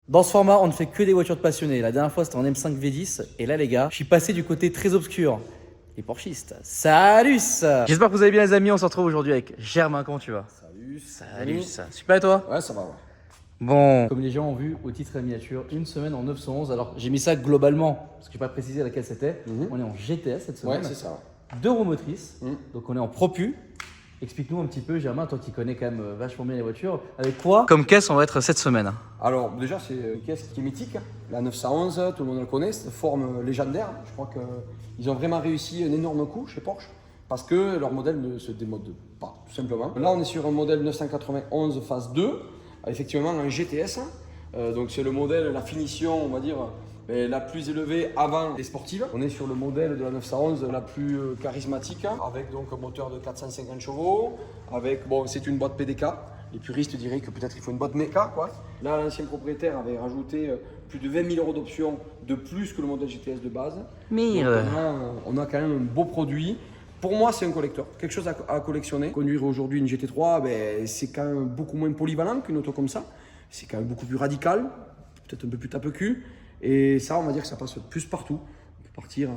Dans ce format, on ne fait que des voitures de passionnés. La dernière fois, c'était en M5 V10. Et là, les gars, je suis passé du côté très obscur. Les Porschistes. Salut. J'espère que vous allez bien, les amis. On se retrouve aujourd'hui avec Germain. Comment tu vas? Salut. Salut. Super, et toi? Ouais, ça va. Ouais. Bon, comme les gens ont vu au titre et miniature, une semaine en 911. Alors, j'ai mis ça globalement, parce que je n'ai pas précisé laquelle c'était. On est en GTS cette semaine. Ouais, c'est ça. 2 roues motrices. Donc, on est en Propu. Explique-nous un petit peu, Germain, toi qui connais quand même vachement bien les voitures, avec quoi comme caisse on va être cette semaine? Alors, déjà, c'est une caisse qui est mythique. La 911, tout le monde la connaît, c'est une forme légendaire. Je crois qu'ils ont vraiment réussi un énorme coup chez Porsche parce que leur modèle ne se démode pas, tout simplement. Là, on est sur un modèle 991 phase 2, effectivement un GTS. Donc, c'est le modèle, la finition, on va dire, la plus élevée avant les sportives. On est sur le modèle de la 911 la plus charismatique, avec donc un moteur de 450 chevaux, avec, bon, c'est une boîte PDK. Les puristes diraient que peut-être il faut une boîte méca, quoi. Là, l'ancien propriétaire avait rajouté plus de 20 000 € d'options de plus que le modèle GTS de base. Merde. Donc, on a quand même un beau produit. Pour moi, c'est un collector, quelque chose à collectionner. Conduire aujourd'hui une GT3, c'est quand même beaucoup moins polyvalent qu'une auto comme ça. C'est quand même beaucoup plus radical, peut-être un peu plus tape-cul. Et ça, on va dire que ça passe plus partout. On peut partir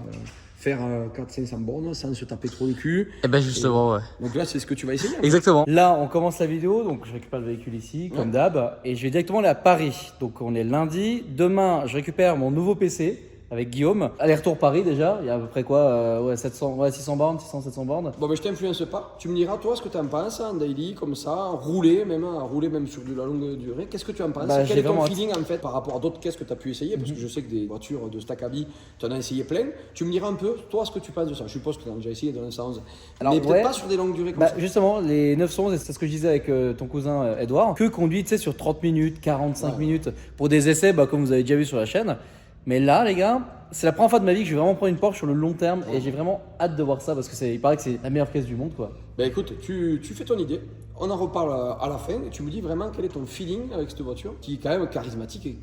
faire 400-500 bornes sans se taper trop le cul. Et ben justement, ouais. Donc là, c'est ce que tu vas essayer. Exactement. Là, on commence la vidéo, donc je récupère le véhicule ici, comme d'hab, et je vais directement aller à Paris. Donc on est lundi. Demain, je récupère mon nouveau PC avec Guillaume. Aller-retour Paris déjà, il y a à peu près quoi 600 bornes, 700 bornes. Bon, ben je t'influence pas. Tu me diras, toi, ce que tu en penses en daily, comme ça, rouler même sur de la longue durée. Qu'est-ce que tu en penses? Quel est ton feeling en fait par rapport à d'autres caisses que tu as pu essayer? Parce que je sais que des voitures de Staccabi, tu en as essayé plein. Tu me diras un peu, toi, ce que tu penses de ça. Je suppose que tu en as déjà essayé dans le 911. Alors, mais peut-être pas sur des longues durées comme ça. Justement, les 911, c'est ce que je disais avec ton cousin Edouard, que conduit sur 30 minutes, 45 minutes pour des essais, comme vous avez déjà vu sur la chaîne. Mais là, les gars, c'est la première fois de ma vie que je vais vraiment prendre une Porsche sur le long terme et j'ai vraiment hâte de voir ça parce que il paraît que c'est la meilleure caisse du monde, quoi. Ben écoute, tu fais ton idée, on en reparle à la fin et tu me dis vraiment quel est ton feeling avec cette voiture qui est quand même charismatique et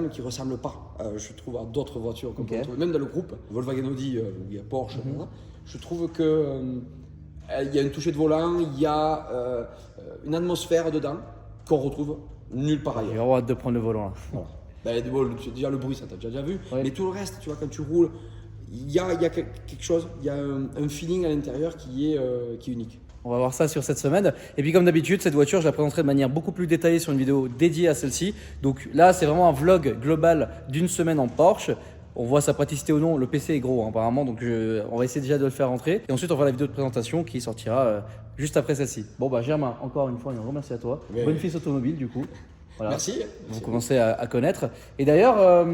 qui ressemble pas, je trouve, à d'autres voitures qu'on peut trouver, même dans le groupe Volkswagen Audi, où il y a Porsche, je trouve que il y a une touche de volant, il y a une atmosphère dedans qu'on retrouve nulle part ailleurs. J'ai vraiment hâte de prendre le volant là. Voilà. Déjà le bruit, ça t'as déjà vu, mais tout le reste, tu vois, quand tu roules, il y a quelque chose, il y a un feeling à l'intérieur qui est unique. On va voir ça sur cette semaine. Et puis comme d'habitude, cette voiture, je la présenterai de manière beaucoup plus détaillée sur une vidéo dédiée à celle-ci. Donc là, c'est vraiment un vlog global d'une semaine en Porsche. On voit sa praticité ou non. Le PC est gros apparemment, donc on va essayer déjà de le faire rentrer. Et ensuite, on fera la vidéo de présentation qui sortira juste après celle-ci. Bon bah Germain, encore une fois, un grand merci à toi. Bonne fils automobile du coup. Voilà. Merci. Vous commencez à connaître. Et d'ailleurs,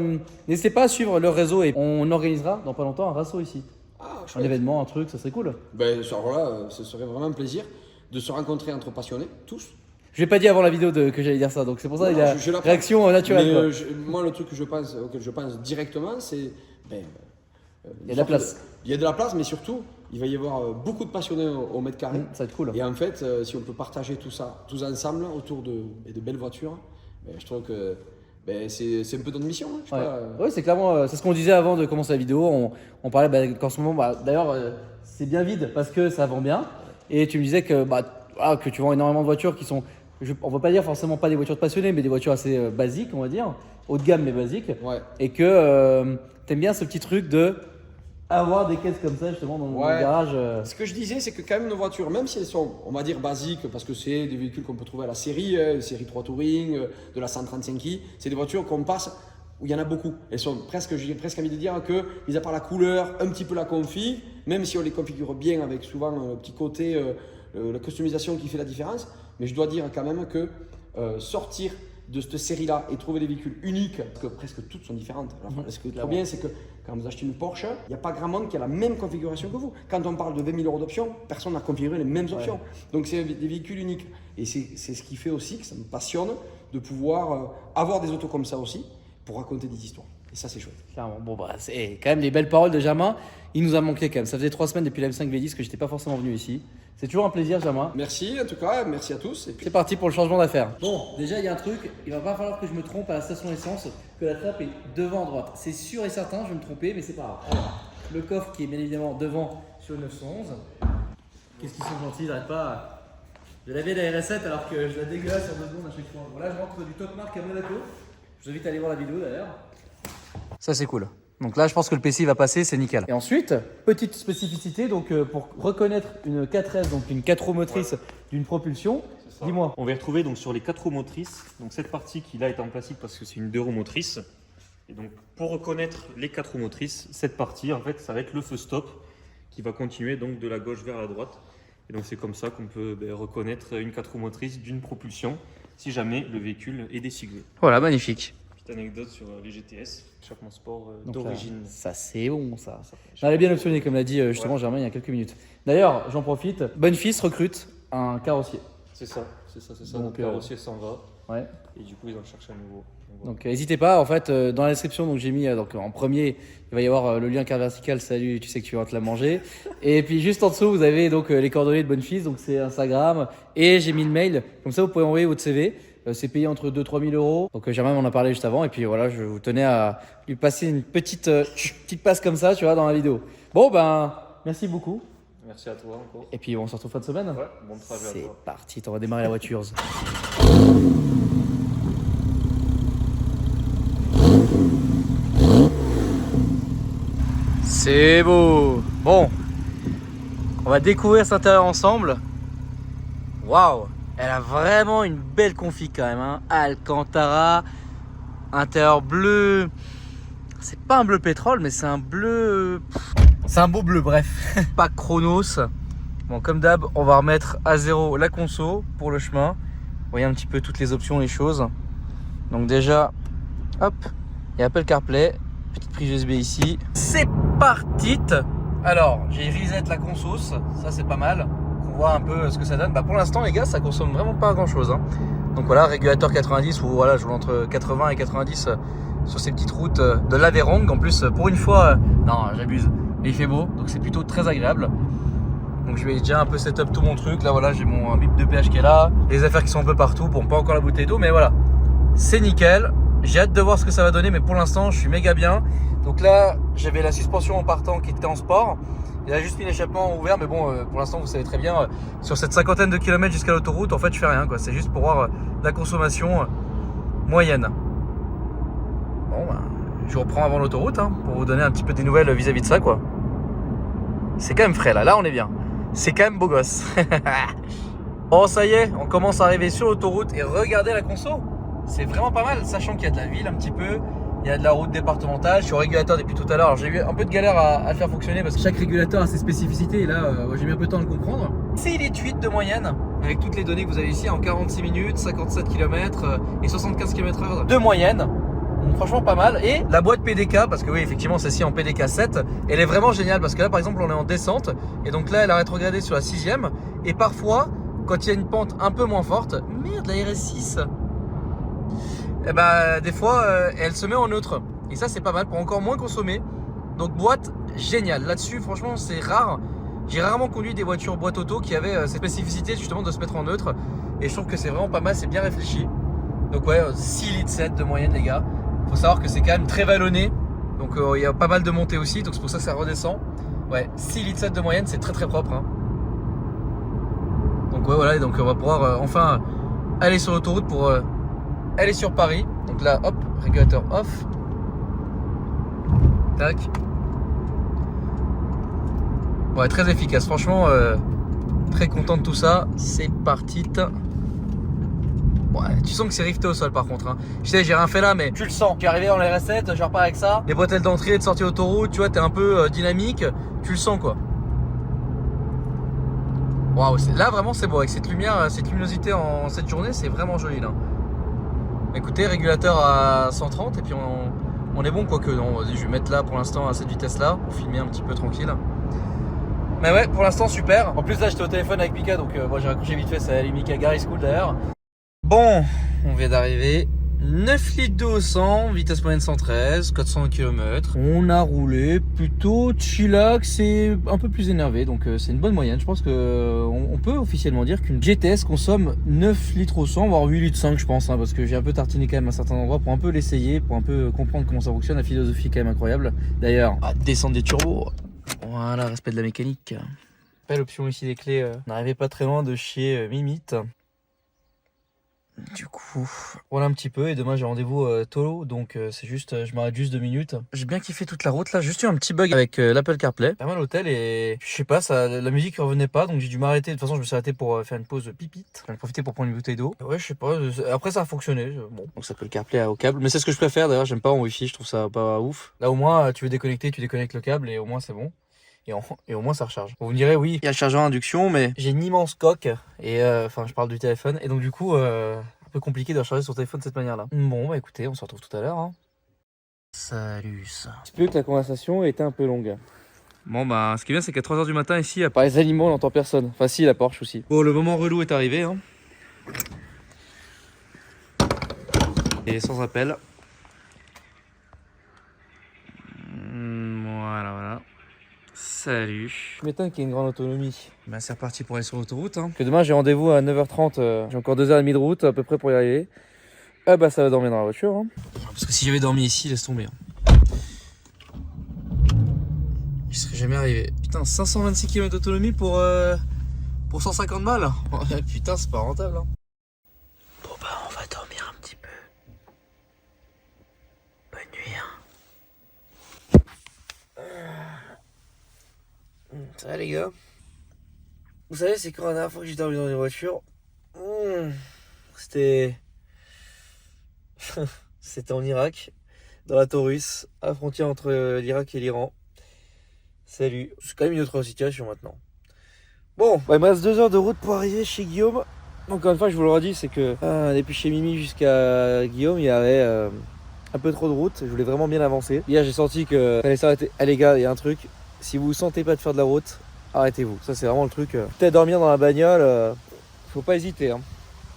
n'hésitez pas à suivre leur réseau et on organisera dans pas longtemps un rasso ici. Un événement, un truc, ça serait cool. Alors là, ce serait vraiment un plaisir de se rencontrer entre passionnés, tous. Je l'ai pas dit avant la vidéo que j'allais dire ça, donc c'est pour ça qu'il y a une réaction naturelle. Moi, le truc auquel je pense directement, c'est il y a de la place. Il y a de la place, mais surtout, il va y avoir beaucoup de passionnés au mètre carré. Ça va être cool. Et en fait, si on peut partager tout ça, tous ensemble, autour de belles voitures, je trouve que c'est un peu notre mission. Oui, c'est clairement, c'est ce qu'on disait avant de commencer la vidéo. On parlait qu'en ce moment, d'ailleurs, c'est bien vide parce que ça vend bien. Et tu me disais que tu vends énormément de voitures qui sont, on ne va pas dire forcément pas des voitures de passionnés, mais des voitures assez basiques, on va dire, haut de gamme mais basiques. Ouais. Et que tu aimes bien ce petit truc de avoir des caisses comme ça justement dans le garage. Ce que je disais, c'est que quand même nos voitures, même si elles sont, on va dire, basiques, parce que c'est des véhicules qu'on peut trouver à la série 3 Touring, de la 135i, c'est des voitures qu'on passe où il y en a beaucoup. Elles sont presque, j'ai presque envie de dire que, mis à part la couleur, un petit peu la config, même si on les configure bien avec souvent le petit côté, la customisation qui fait la différence, mais je dois dire quand même que sortir de cette série-là et trouver des véhicules uniques, parce que presque toutes sont différentes. Ce qui est trop bien, c'est que quand vous achetez une Porsche, il n'y a pas grand monde qui a la même configuration que vous. Quand on parle de 20 000 € d'options, personne n'a configuré les mêmes options. Donc c'est des véhicules uniques. Et c'est ce qui fait aussi que ça me passionne de pouvoir avoir des autos comme ça aussi pour raconter des histoires. Et ça, c'est chouette. Clairement. Bon, c'est quand même les belles paroles de Germain. Il nous a manqué quand même. Ça faisait 3 semaines depuis la M5 V10 que j'étais pas forcément venu ici. C'est toujours un plaisir, Germain. Merci en tout cas, merci à tous. Et puis... C'est parti pour le changement d'affaires. Bon, déjà, il y a un truc. Il va pas falloir que je me trompe à la station essence, que la trappe est devant à droite. C'est sûr et certain, je vais me tromper, mais c'est pas grave. Alors, le coffre qui est bien évidemment devant sur le 911. Qu'est-ce qu'ils sont gentils, j'arrête pas de laver la RS7 alors que je la dégueulasse en 2 secondes à chaque fois. Voilà, je rentre du Top Mark à Monaco. Je vous invite à aller voir la vidéo d'ailleurs. Ça c'est cool. Donc là, je pense que le PC va passer, c'est nickel. Et ensuite, petite spécificité, donc pour reconnaître une 4S, donc une 4 roues motrices d'une propulsion, dis-moi. On va y retrouver donc sur les 4 roues motrices, donc cette partie qui là est en plastique parce que c'est une 2 roues motrices. Et donc pour reconnaître les 4 roues motrices, cette partie en fait ça va être le feu stop qui va continuer donc de la gauche vers la droite. Et donc c'est comme ça qu'on peut reconnaître une 4 roues motrices d'une propulsion si jamais le véhicule est déciglé. Voilà, magnifique. Petite anecdote sur les GTS, échappement sport Donc d'origine. ça c'est bon ça. Elle est bien optionnée comme l'a dit justement Germain il y a quelques minutes. D'ailleurs, j'en profite, Bonefils recrute un carrossier. C'est ça. Donc, Donc le carrossier s'en va. Ouais. Et du coup ils en cherchent un nouveau. Donc n'hésitez pas, en fait, dans la description, donc j'ai mis donc en premier, il va y avoir le lien carte verticale, salut, tu sais que tu vas te la manger. Et puis juste en dessous, vous avez donc les coordonnées de Bonefils, donc c'est Instagram, et j'ai mis le mail, comme ça vous pouvez envoyer votre CV. C'est payé entre 2 3 000 euros. Donc Germain m'en a parlé juste avant, et puis voilà, je vous tenais à lui passer une petite passe comme ça, tu vois, dans la vidéo. Bon ben, merci beaucoup. Merci à toi encore. Et puis on se retrouve fin de semaine. Ouais, bon trajet à C'est toi. parti, on va démarrer la voiture. C'est beau. Bon, on va découvrir cet intérieur ensemble. Waouh, elle a vraiment une belle config quand même. Hein. Alcantara, intérieur bleu. C'est pas un bleu pétrole, mais c'est un bleu. C'est un beau bleu, bref. Pas Chronos. Bon, comme d'hab, on va remettre à zéro la conso pour le chemin. Vous voyez un petit peu toutes les options, les choses. Donc déjà, hop, il y a Apple CarPlay. Petite prise USB ici. C'est parti. Alors, j'ai reset la conso, ça c'est pas mal. On voit un peu ce que ça donne. Bah, pour l'instant, les gars, ça consomme vraiment pas grand chose. Hein. Donc voilà, régulateur 90 ou voilà, je roule entre 80 et 90 sur ces petites routes de l'Aveyron. En plus, pour une fois, non, j'abuse. Mais il fait beau, donc c'est plutôt très agréable. Donc je vais déjà un peu setup tout mon truc. Là, voilà, j'ai mon bip de péage qui est là. Les affaires qui sont un peu partout. Bon, pas encore la bouteille d'eau, mais voilà, c'est nickel. J'ai hâte de voir ce que ça va donner, mais pour l'instant, je suis méga bien. Donc là, j'avais la suspension en partant qui était en sport. Il a juste mis l'échappement ouvert, mais bon, pour l'instant, vous savez très bien, sur cette cinquantaine de kilomètres jusqu'à l'autoroute, en fait, je fais rien, quoi. C'est juste pour voir la consommation moyenne. Bon, bah, je vous reprends avant l'autoroute, hein, pour vous donner un petit peu des nouvelles vis-à-vis de ça, quoi. C'est quand même frais, là. Là, on est bien. C'est quand même beau gosse. Bon, ça y est, on commence à arriver sur l'autoroute et regardez la conso. C'est vraiment pas mal, sachant qu'il y a de la ville un petit peu, il y a de la route départementale. Je suis au régulateur depuis tout à l'heure. J'ai eu un peu de galère à le faire fonctionner parce que chaque régulateur a ses spécificités et là, j'ai mis un peu de temps à le comprendre. C'est il est 8 de moyenne avec toutes les données que vous avez ici en 46 minutes, 57 km et 75 km/h de moyenne. Donc, franchement pas mal. Et la boîte PDK, parce que oui, effectivement, celle-ci en PDK 7, elle est vraiment géniale parce que là, par exemple, on est en descente et donc là, elle a rétrogradé sur la 6ème et parfois, quand il y a une pente un peu moins forte, merde, la RS6. Et bah, des fois, elle se met en neutre. Et ça, c'est pas mal pour encore moins consommer. Donc, boîte géniale. Là-dessus, franchement, c'est rare. J'ai rarement conduit des voitures boîte auto qui avaient cette spécificité justement de se mettre en neutre. Et je trouve que c'est vraiment pas mal, c'est bien réfléchi. Donc, ouais, 6 litres 7 de moyenne, les gars. Faut savoir que c'est quand même très vallonné. Donc, il y a pas mal de montées aussi. Donc, c'est pour ça que ça redescend. Ouais, 6 litres 7 de moyenne, c'est très très propre. Hein. Donc, ouais, voilà. Donc, on va pouvoir enfin aller sur l'autoroute pour. Elle est sur Paris, donc là, hop, régulateur off. Tac. Ouais, très efficace, franchement, très content de tout ça. C'est parti. Ouais, tu sens que c'est rifté au sol par contre. Hein. Je sais, j'ai rien fait là, mais tu le sens. Tu es arrivé dans les RS7, je repars avec ça. Les bretelles d'entrée et de sortie autoroute, tu vois, t'es un peu dynamique. Tu le sens quoi. Waouh, là vraiment c'est beau. Avec cette lumière, cette luminosité en cette journée, c'est vraiment joli là. Écoutez, régulateur à 130 et puis on est bon, quoique non, je vais mettre là pour l'instant à cette vitesse là pour filmer un petit peu tranquille. Mais ouais, pour l'instant super. En plus là j'étais au téléphone avec Mika, donc moi j'ai raccroché vite fait, c'est Mika Gary School d'ailleurs. Bon, on vient d'arriver. 9 litres d'eau au 100, vitesse moyenne 113, 400 km. On a roulé plutôt chillax et un peu plus énervé, donc c'est une bonne moyenne. Je pense que on peut officiellement dire qu'une GTS consomme 9 litres au 100, voire 8 litres 5 je pense, hein, parce que j'ai un peu tartiné quand même à certains endroits pour un peu l'essayer, pour un peu comprendre comment ça fonctionne. La philosophie est quand même incroyable. D'ailleurs, descendre des turbos, voilà, respect de la mécanique. Belle option ici des clés, n'arrivez pas très loin de chez Mimit. Du coup, voilà un petit peu et demain j'ai rendez-vous tôt, donc c'est juste, je m'arrête juste 2 minutes. J'ai bien kiffé toute la route là, juste eu un petit bug avec l'Apple CarPlay. Pas mal l'hôtel et je sais pas, la musique revenait pas, donc j'ai dû m'arrêter. De toute façon, je me suis arrêté pour faire une pause pipite. J'en ai profité pour prendre une bouteille d'eau. Ouais, je sais pas, après ça a fonctionné. Bon, donc ça peut le CarPlay au câble, mais c'est ce que je préfère d'ailleurs. J'aime pas en Wi-Fi, je trouve ça pas ouf. Là au moins, tu veux déconnecter, tu déconnectes le câble et au moins c'est bon. Et au moins ça recharge. Vous me direz, oui, il y a le chargeur à induction, mais j'ai une immense coque. Et enfin, je parle du téléphone. Et donc, du coup, un peu compliqué de recharger son téléphone de cette manière-là. Bon, bah écoutez, on se retrouve tout à l'heure. Hein. Salut, ça. Il se peut que la conversation était un peu longue. Bon, bah, ce qui est bien, c'est qu'à 3h du matin, ici, à part les animaux, on n'entend personne. Enfin, si, la Porsche aussi. Bon, le moment relou est arrivé. Hein. Et sans appel. Voilà. Salut. Je m'étonne qu'il y ait une grande autonomie. Bah c'est reparti pour aller sur l'autoroute. Hein. Que demain j'ai rendez-vous à 9h30. J'ai encore 2h30 de route à peu près pour y arriver. Ah bah ça va dormir dans la voiture. Hein. Parce que si j'avais dormi ici, laisse tomber. Hein. Je serais jamais arrivé. Putain, 526 km d'autonomie pour 150 balles. Putain, c'est pas rentable. Hein. Bon bah on va dormir un petit peu. Bonne nuit. Hein. Ça va les gars? Vous savez c'est quand la dernière fois que j'ai dormi dans une voiture? C'était... C'était en Irak, dans la Taurus, à la frontière entre l'Irak et l'Iran. Salut, c'est quand même une autre situation maintenant. Bon, bah, il me reste 2 heures de route pour arriver chez Guillaume. Encore une fois, je vous le redis, c'est que depuis chez Mimi jusqu'à Guillaume, il y avait un peu trop de route. Je voulais vraiment bien avancer. Hier, j'ai senti que fallait s'arrêter. Ah les gars, il y a un truc. Si vous sentez pas de faire de la route, arrêtez-vous. Ça, c'est vraiment le truc. Peut-être dormir dans la bagnole, faut pas hésiter. Hein.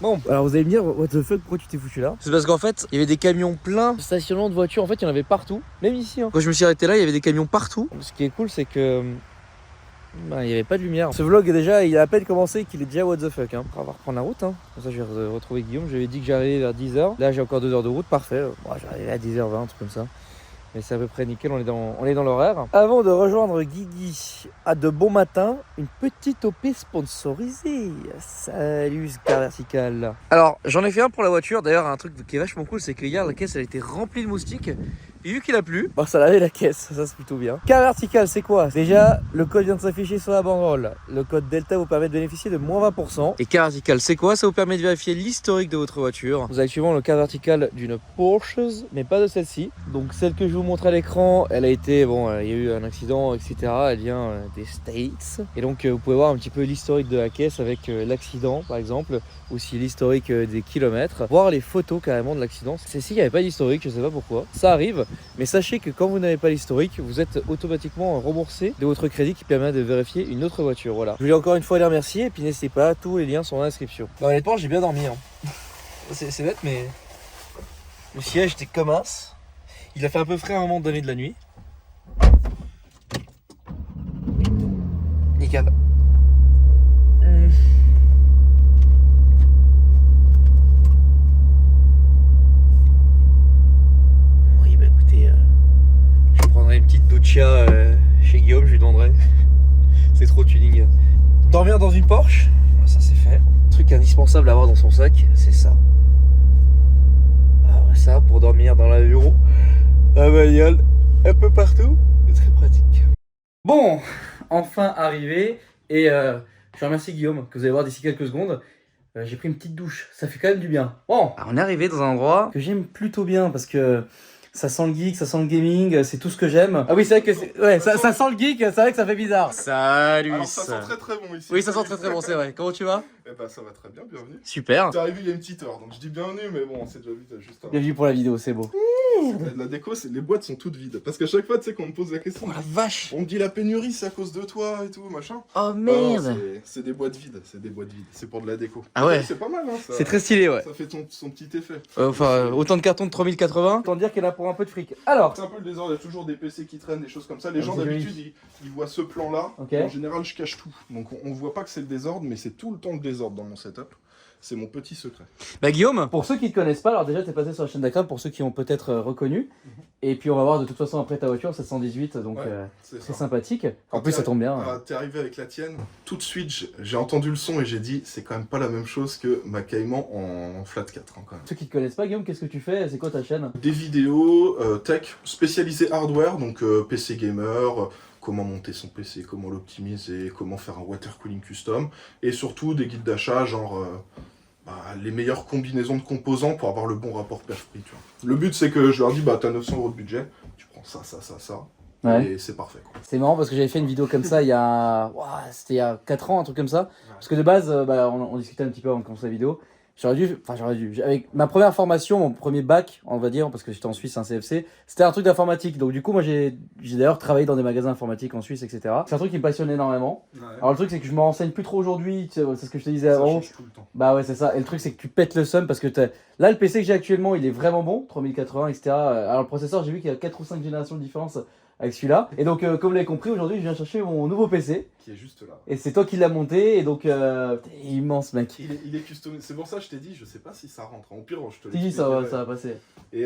Bon, alors vous allez me dire, what the fuck, pourquoi tu t'es foutu là? C'est parce qu'en fait, il y avait des camions pleins, stationnement de voitures, en fait, il y en avait partout, même ici. Hein. Quand je me suis arrêté là, il y avait des camions partout. Ce qui est cool, c'est que il n'y avait pas de lumière. Ce vlog, déjà, il a à peine commencé qu'il est déjà what the fuck. Hein. On va reprendre la route. Hein. Comme ça, je vais retrouver Guillaume. Je lui ai dit que j'arrivais vers 10h. Là, j'ai encore 2 heures de route, parfait. Bon, j'arrive à 10h20, un truc comme ça. Mais c'est à peu près nickel, on est dans l'horaire. Avant de rejoindre Guigui à de bon matin, une petite OP sponsorisée. Salut Car Vertical. Alors j'en ai fait un pour la voiture, d'ailleurs un truc qui est vachement cool, c'est que hier la caisse elle a été remplie de moustiques. Et vu qu'il a plu, bah ça lavait la caisse, ça c'est plutôt bien. Car Vertical c'est quoi? Déjà, le code vient de s'afficher sur la banderole. Le code Delta vous permet de bénéficier de moins 20%. Et Car Vertical c'est quoi? Ça vous permet de vérifier l'historique de votre voiture. Vous avez suivant le Car Vertical d'une Porsche, mais pas de celle-ci. Donc celle que je vous montre à l'écran, elle a été, bon, il y a eu un accident, etc. Elle vient des States. Et donc vous pouvez voir un petit peu l'historique de la caisse avec l'accident par exemple, aussi l'historique des kilomètres, voir les photos carrément de l'accident. Celle-ci, il n'y avait pas d'historique, je sais pas pourquoi. Ça arrive. Mais sachez que quand vous n'avez pas l'historique, vous êtes automatiquement remboursé de votre crédit qui permet de vérifier une autre voiture. Voilà. Je voulais encore une fois les remercier et puis n'hésitez pas, tous les liens sont dans la description. Bah, honnêtement, j'ai bien dormi. Hein. C'est bête, mais le siège était comme as. Il a fait un peu frais à un moment donné de la nuit. Nickel. Une petite Dacia chez Guillaume, je lui demanderai. C'est trop tuning. Dormir dans une Porsche, ça c'est fait. Truc indispensable à avoir dans son sac, c'est ça. Ah ouais, ça pour dormir dans l'avion, la bagnole, un peu partout, c'est très pratique. Bon, enfin arrivé et je remercie Guillaume que vous allez voir d'ici quelques secondes. J'ai pris une petite douche, ça fait quand même du bien. Bon, alors on est arrivé dans un endroit que j'aime plutôt bien parce que ça sent le geek, ça sent le gaming, c'est tout ce que j'aime. Ah oui, c'est vrai que ouais, ça sent le geek, c'est vrai que ça fait bizarre. Salut. Alors, ça sent très très bon ici. Oui, ça sent très très bon, c'est vrai. Comment tu vas? Eh ben ça va très bien, bienvenue. Super. T'es arrivé il y a une petite heure, donc je dis bienvenue, mais bon, c'est déjà vite juste avant. Bienvenue pour la vidéo, c'est beau. La déco, les boîtes sont toutes vides. Parce qu'à chaque fois, tu sais, qu'on me pose la question, Oh la vache. on me dit la pénurie, c'est à cause de toi et tout, machin. Oh Non, merde. c'est des boîtes vides, c'est pour de la déco. Ah ouais. C'est pas mal, hein. C'est très stylé, ouais. Ça fait son petit effet. Enfin, autant de cartons de 3080. Autant dire qu'elle a pour un peu de fric. Alors. C'est un peu le désordre, il y a toujours des PC qui traînent, des choses comme ça. Les gens c'est d'habitude, ils voient ce plan-là. Ok. En général, je cache tout. Donc on voit pas que c'est le désordre, mais c'est tout le temps le désordre dans mon setup. C'est mon petit secret. Bah Guillaume, pour ceux qui ne te connaissent pas, alors déjà tu es passé sur la chaîne d'Akram, pour ceux qui ont peut-être reconnu. Et puis on va voir de toute façon après ta voiture, 718, donc Ouais, c'est très ça. sympathique. En Quand plus t'es ça tombe bien. T'es arrivé avec la tienne, tout de suite j'ai entendu le son et j'ai dit c'est quand même pas la même chose que ma Cayman en flat 4 quand même. Ceux qui ne te connaissent pas, Guillaume, qu'est-ce que tu fais? C'est quoi ta chaîne? Des vidéos tech spécialisées hardware, donc PC gamer, comment monter son PC, comment l'optimiser, comment faire un water cooling custom, et surtout des guides d'achat genre les meilleures combinaisons de composants pour avoir le bon rapport perf-prix. Tu vois. Le but c'est que je leur dis t'as 900 € de budget, tu prends ça, Ouais. et c'est parfait. Quoi. C'est marrant parce que j'avais fait une vidéo comme ça il y a... Ouah, c'était il y a 4 ans, un truc comme ça. Parce que de base, on discutait un petit peu avant de commencer la vidéo. J'aurais dû, avec ma première formation, mon premier bac, on va dire, parce que j'étais en Suisse, un CFC, c'était un truc d'informatique. Donc du coup, moi j'ai d'ailleurs travaillé dans des magasins informatiques en Suisse, etc. C'est un truc qui me passionne énormément. Ouais. Alors le truc c'est que je me renseigne plus trop aujourd'hui, c'est ce que je te disais Ça avant. change tout le temps. Bah ouais, c'est ça. Et le truc c'est que tu pètes le seum parce que là le PC que j'ai actuellement, il est vraiment bon, 3080, etc. Alors le processeur, j'ai vu qu'il y a 4 ou 5 générations de différence avec celui-là. Et donc comme vous l'avez compris, aujourd'hui je viens chercher mon nouveau PC. Qui est juste là. Et c'est toi qui l'as monté, et donc t'es immense mec. Il est customisé. C'est pour ça que je t'ai dit, je sais pas si ça rentre. Au pire, je te Si, l'explique. ça va passer. Et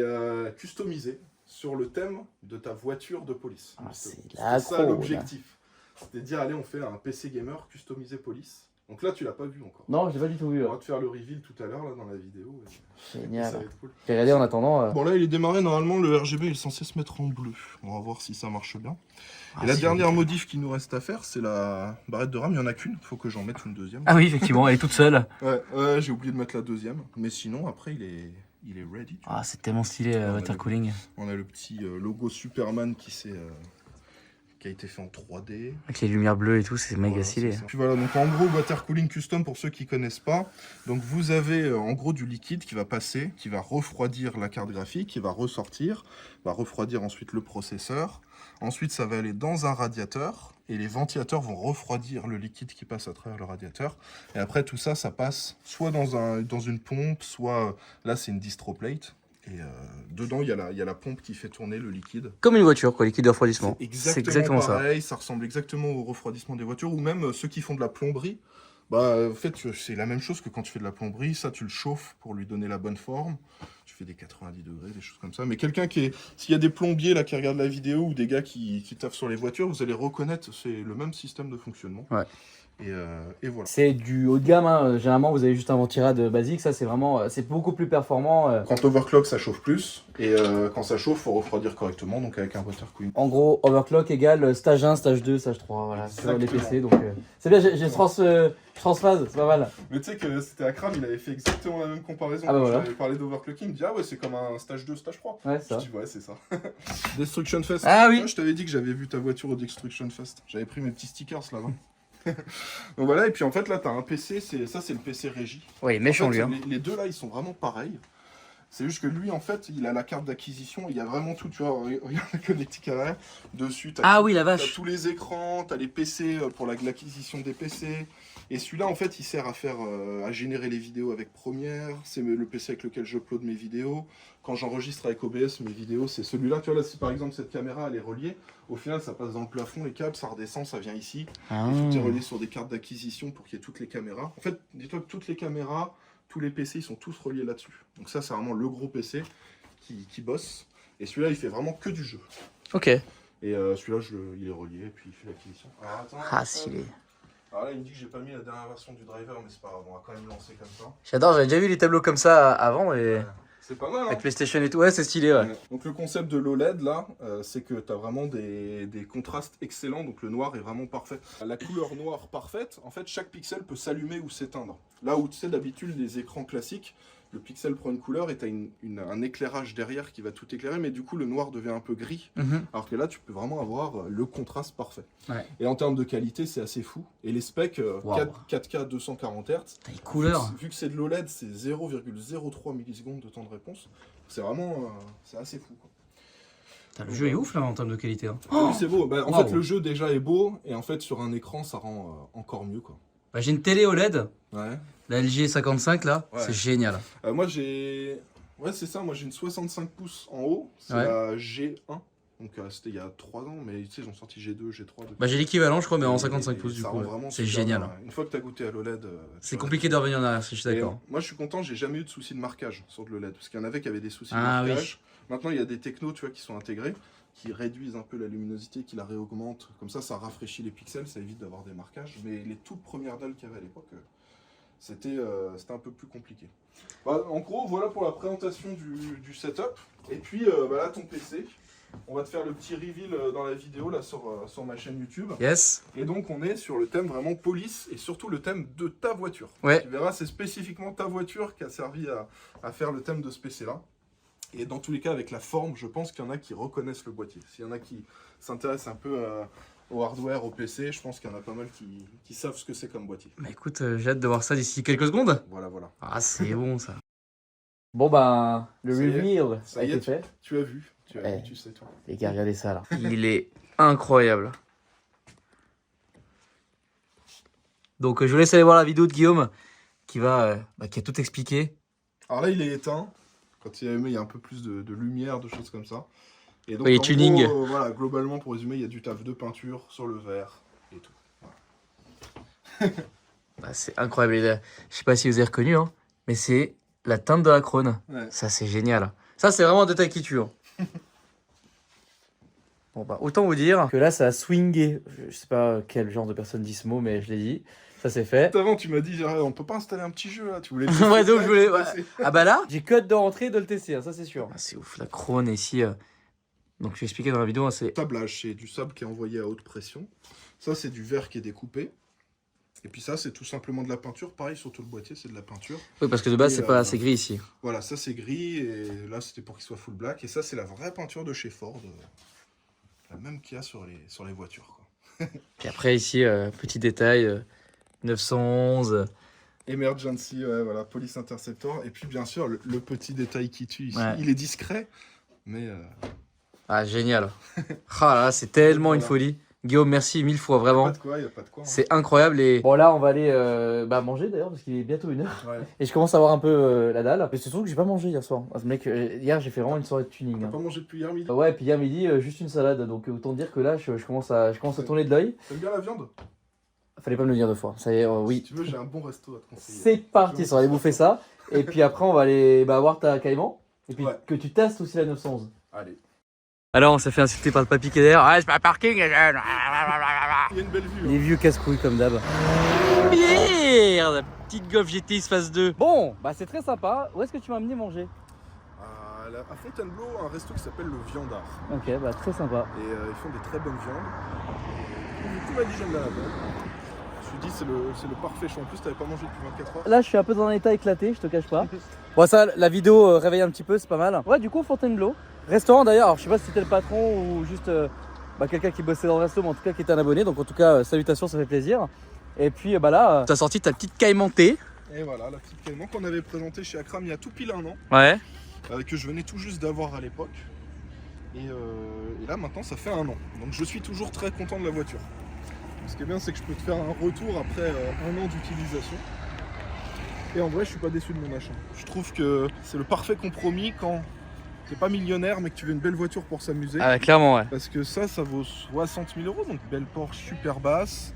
customisé sur le thème de ta voiture de police. Ah, justement. c'est la C'était ça pro, l'objectif. C'était de dire, allez, on fait un PC gamer customisé police. Donc là, tu l'as pas vu encore. Non, j'ai pas du tout vu. On va te faire le reveal tout à l'heure là dans la vidéo. Et Génial. ça va être cool. J'ai regardé en attendant. Bon là, il est démarré. Normalement, le RGB est censé se mettre en bleu. On va voir si ça marche bien. Ah, Et la si, dernière modif qu'il nous reste à faire, c'est la barrette de RAM. Il y en a qu'une. Faut que j'en mette une deuxième. Ah oui, effectivement, elle est toute seule. Ouais, j'ai oublié de mettre la deuxième. Mais sinon, après, il est ready. tu vois. Ah, c'est tellement stylé, water cooling. On a le petit logo Superman qui a été fait en 3D. Avec les lumières bleues et tout, c'est méga Voilà, stylé. c'est ça. Puis voilà, donc en gros, water cooling custom pour ceux qui connaissent pas. Donc vous avez en gros du liquide qui va passer, qui va refroidir la carte graphique, qui va ressortir, va refroidir ensuite le processeur. Ensuite, ça va aller dans un radiateur et les ventilateurs vont refroidir le liquide qui passe à travers le radiateur. Et après, tout ça, ça passe soit dans une pompe, soit là, c'est une distroplate. Et dedans, il y a la pompe qui fait tourner le liquide. Comme une voiture, quoi, liquide de refroidissement. C'est exactement pareil, ça ressemble exactement au refroidissement des voitures, ou même ceux qui font de la plomberie. En fait, c'est la même chose que quand tu fais de la plomberie, ça tu le chauffes pour lui donner la bonne forme. Tu fais des 90 degrés, des choses comme ça. Mais s'il y a des plombiers là qui regardent la vidéo ou des gars qui taffent sur les voitures, vous allez reconnaître, c'est le même système de fonctionnement. Ouais. Et voilà. C'est du haut de gamme, hein. Généralement vous avez juste un ventirad basique, ça c'est vraiment, c'est beaucoup plus performant. Quand overclock, ça chauffe plus, et quand ça chauffe, il faut refroidir correctement, donc avec un water cooling. En gros, overclock égale stage 1, stage 2, stage 3, voilà, sur les Exactement. PC, donc c'est bien, j'ai transphase, c'est pas mal. Mais tu sais que c'était Akram, il avait fait exactement la même comparaison. Ah bah Quand voilà. j'avais parlé d'overclocking, il dit ah ouais, c'est comme un stage 2, stage 3. Ouais, c'est ça. Je dis ouais, c'est ça. Destruction Fest. Ah oui. Ouais, je t'avais dit que j'avais vu ta voiture au Destruction Fest. J'avais pris mes petits stickers là-bas. Donc voilà, et puis en fait là, t'as un PC, c'est le PC régie. Ouais, méchant En fait, lui, hein. les deux là, ils sont vraiment pareils. C'est juste que lui, en fait, il a la carte d'acquisition, il y a vraiment tout, tu vois, regarde la connectique à l'arrière. Dessus, Ah oui, la t'as vache. tous les écrans, t'as les PC pour l'acquisition des PC. Et celui-là, en fait, il sert à générer les vidéos avec Premiere. C'est le PC avec lequel j'upload mes vidéos. Quand j'enregistre avec OBS mes vidéos, c'est celui-là. Tu vois, là, si par exemple cette caméra, elle est reliée, au final, ça passe dans le plafond, les câbles, ça redescend, ça vient ici. Ah. Et tout est relié sur des cartes d'acquisition pour qu'il y ait toutes les caméras. En fait, dis-toi que toutes les caméras, tous les PC, ils sont tous reliés là-dessus. Donc ça, c'est vraiment le gros PC qui bosse. Et celui-là, il fait vraiment que du jeu. Ok. Et celui-là, il est relié, et puis il fait l'acquisition. Alors, attends, Ah, stylé. alors là, il me dit que j'ai pas mis la dernière version du driver, mais c'est pas grave, on va quand même lancer comme ça. J'adore, j'avais déjà vu les tableaux comme ça avant, et C'est pas mal, hein. avec PlayStation et tout, ouais, c'est stylé, ouais. Donc le concept de l'OLED, là, c'est que tu as vraiment des contrastes excellents, donc le noir est vraiment parfait. La couleur noire parfaite, en fait, chaque pixel peut s'allumer ou s'éteindre. Là où, tu sais, d'habitude, les écrans classiques, le pixel prend une couleur et tu as un éclairage derrière qui va tout éclairer, mais du coup, le noir devient un peu gris. Alors que là, tu peux vraiment avoir le contraste parfait. Ouais. Et en termes de qualité, c'est assez fou. Et les specs, Wow. 4K 240 Hz, T'as les couleurs. vu que c'est de l'OLED, c'est 0,03 millisecondes de temps de réponse. C'est vraiment, c'est assez fou, quoi. Putain, le jeu est ouf là en termes de qualité. Hein. Oui, c'est beau. En Wow. fait, le jeu déjà est beau, et en fait, sur un écran, ça rend encore mieux, quoi. Bah, j'ai une télé OLED, Ouais. la LG 55 là, Ouais. c'est génial. Moi, j'ai... Ouais, c'est ça. Moi, j'ai une 65 pouces en haut. C'est Ouais. la G1. Donc c'était il y a 3 ans, mais tu sais, ils ont sorti G2, G3. depuis. Bah, j'ai l'équivalent, je crois, mais en Et 55 pouces du ça coup. rend vraiment C'est super génial. bien. Une fois que tu as goûté à l'OLED, C'est compliqué de revenir en arrière, je suis d'accord. moi, je suis content, j'ai jamais eu de soucis de marquage sur de l'OLED. Parce qu'il y en avait qui avaient des soucis de Ah oui. marquage. Maintenant, il y a des technos, tu vois, qui sont intégrés, qui réduisent un peu la luminosité, qui la réaugmentent. Comme ça rafraîchit les pixels, ça évite d'avoir des marquages. Mais les toutes premières dalles qu'il y avait à l'époque, c'était un peu plus compliqué. Bah, en gros, voilà pour la présentation du setup. Et puis, bah là, ton PC. On va te faire le petit reveal dans la vidéo là sur ma chaîne YouTube. Yes. Et donc on est sur le thème vraiment police et surtout le thème de ta voiture. Ouais. Tu verras, c'est spécifiquement ta voiture qui a servi à faire le thème de ce PC là. Et dans tous les cas, avec la forme, je pense qu'il y en a qui reconnaissent le boîtier. S'il y en a qui s'intéressent un peu au hardware, au PC, je pense qu'il y en a pas mal qui savent ce que c'est comme boîtier. Bah écoute, j'ai hâte de voir ça d'ici quelques secondes. Voilà, voilà. Ah, c'est bon ça. Bon bah, le Ça y est. reveal Ça a y est, été fait. Tu as vu, Eh. tu sais tout. Les gars, regardez ça là. Il est incroyable. Donc je vous laisse aller voir la vidéo de Guillaume qui a tout expliqué. Alors là, il est éteint. Quand il y a un peu plus de lumière, de choses comme ça. Et donc, Oui, en tuning. gros, voilà, globalement, pour résumer, il y a du taf de peinture sur le verre et tout. Voilà. Bah, c'est incroyable. Je sais pas si vous avez reconnu, hein, mais c'est la teinte de la Krone. Ouais. Ça, c'est génial. Ça, c'est vraiment un détail qui tue. Hein. Bon, bah, autant vous dire que là, ça a swingé. Je sais pas quel genre de personne dit ce mot, mais je l'ai dit. Ça, c'est fait. Avant, tu m'as dit, on peut pas installer un petit jeu là. Tu voulais. Ouais, donc je voulais. Ouais. Ah, bah là, j'ai code de rentrée de le tester, hein, ça, c'est sûr. Ah, c'est ouf. La Krone ici. Donc, je vais expliquer dans la vidéo. Hein, c'est. Tablage, c'est du sable qui est envoyé à haute pression. Ça, c'est du verre qui est découpé. Et puis ça, c'est tout simplement de la peinture. Pareil, sur tout le boîtier, c'est de la peinture. Oui, parce que de base, Et, c'est pas assez gris ici. Voilà, ça c'est gris. Et là, c'était pour qu'il soit full black. Et ça, c'est la vraie peinture de chez Ford. La même qu'il y a sur les voitures, quoi. Puis après, ici, petit détail 911. Emergency, ouais, voilà, Police Interceptor. Et puis, bien sûr, le petit détail qui tue ici. Ouais. Il est discret, mais... Ah, génial. Ah là, c'est tellement une Voilà. folie. Guillaume, merci 1000 fois, vraiment. Il n'y a pas de quoi. Hein. C'est incroyable. Et bon, là, on va aller manger d'ailleurs, parce qu'il est bientôt 1h. Ouais. Et je commence à avoir un peu la dalle. Mais c'est surtout que j'ai pas mangé hier soir. Ah, ce mec, hier, j'ai fait vraiment une soirée de tuning. T'as Hein. pas mangé depuis hier midi? Ouais, puis hier midi, juste une salade. Donc autant dire que là, je commence à tourner de l'œil. T'aimes bien la viande? Fallait pas me le dire deux fois. Ça y est, oui. Si tu veux, j'ai un bon resto à te conseiller. C'est parti, on va aller bouffer ça. Et puis après, on va aller voir ta Caïman. Et puis Ouais. que tu testes aussi la 911. Allez. Alors, on s'est fait insulter par le papy qui est derrière. Ah, c'est pas un parking. Il y a une belle vue. Les Hein. vieux casse-couilles comme d'hab. Merde, petite Golf GTX phase 2. Bon, bah c'est très sympa. Où est-ce que tu m'as amené manger? À Fontainebleau, un resto qui s'appelle le Viandard. Ok, bah très sympa. Et ils font des très bonnes viandes. Tout m'a dit j'aime bien la viande. Je me suis dit c'est le parfait choix. En plus, t'avais pas mangé depuis 24 heures. Là, je suis un peu dans un état éclaté, je te cache pas. Bon, ça, la vidéo réveille un petit peu, c'est pas mal. Ouais, du coup, Fontainebleau. Restaurant d'ailleurs, alors je sais pas si c'était le patron ou juste quelqu'un qui bossait dans le resto, mais en tout cas qui était un abonné. Donc en tout cas, salutations, ça fait plaisir. Et puis bah là, t'as sorti ta petite caïman thé. Et voilà, la petite caïman qu'on avait présentée chez Akram il y a tout pile un an. Ouais. Que je venais tout juste d'avoir à l'époque. Et là maintenant ça fait 1 an. Donc je suis toujours très content de la voiture. Ce qui est bien c'est que je peux te faire un retour après 1 an d'utilisation. Et en vrai je suis pas déçu de mon achat. Je trouve que c'est le parfait compromis quand t'es pas millionnaire mais que tu veux une belle voiture pour s'amuser. Ah, clairement, ouais. Parce que ça vaut 60 000 €, donc belle Porsche super basse.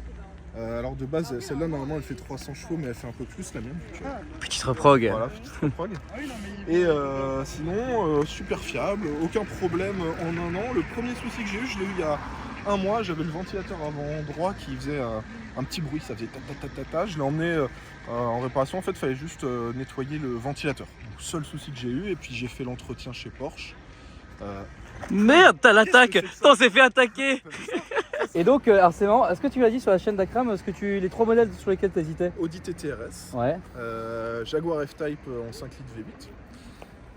Alors de base celle-là normalement elle fait 300 chevaux mais elle fait un peu plus la mienne. Petite reprog. Voilà, petite reprog. Et sinon, super fiable, aucun problème en 1 an. Le premier souci que j'ai eu, je l'ai eu il y a 1 mois. J'avais le ventilateur avant droit qui faisait un petit bruit, ça faisait ta. Je l'ai emmené en réparation. En fait, il fallait juste nettoyer le ventilateur. Donc, seul souci que j'ai eu. Et puis j'ai fait l'entretien chez Porsche. Merde, t'as l'attaque. Qu'est-ce que c'est que ça On s'est fait attaquer. Et donc, alors c'est marrant, est-ce que tu m'as dit sur la chaîne d'Akram, les 3 modèles sur lesquels t'hésitais? Audi TT-RS, Ouais. Jaguar F-Type en 5 litres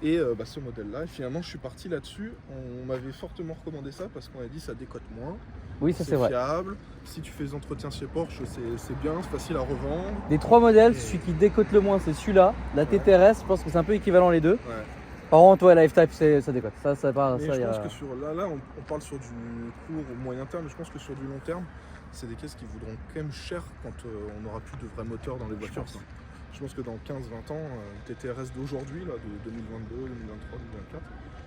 V8. Et ce modèle-là, et finalement je suis parti là-dessus. On m'avait fortement recommandé ça parce qu'on a dit ça décote moins. Oui, ça c'est vrai. Fiable. Si tu fais des entretiens chez Porsche, c'est bien, c'est facile à revendre. Des 3 modèles, celui qui décote le moins, c'est celui-là. La TTRS, je pense que c'est un peu équivalent les deux. Ouais. Par contre, ouais, la F-Type, ça décote. Ça part. Mais Ça, je y a... pense que sur là on parle sur du court ou moyen terme, mais je pense que sur du long terme, c'est des caisses qui voudront quand même cher quand on n'aura plus de vrais moteurs dans les voitures. Je pense que dans 15-20 ans, le TTRS d'aujourd'hui, là, de 2022, 2023, 2024,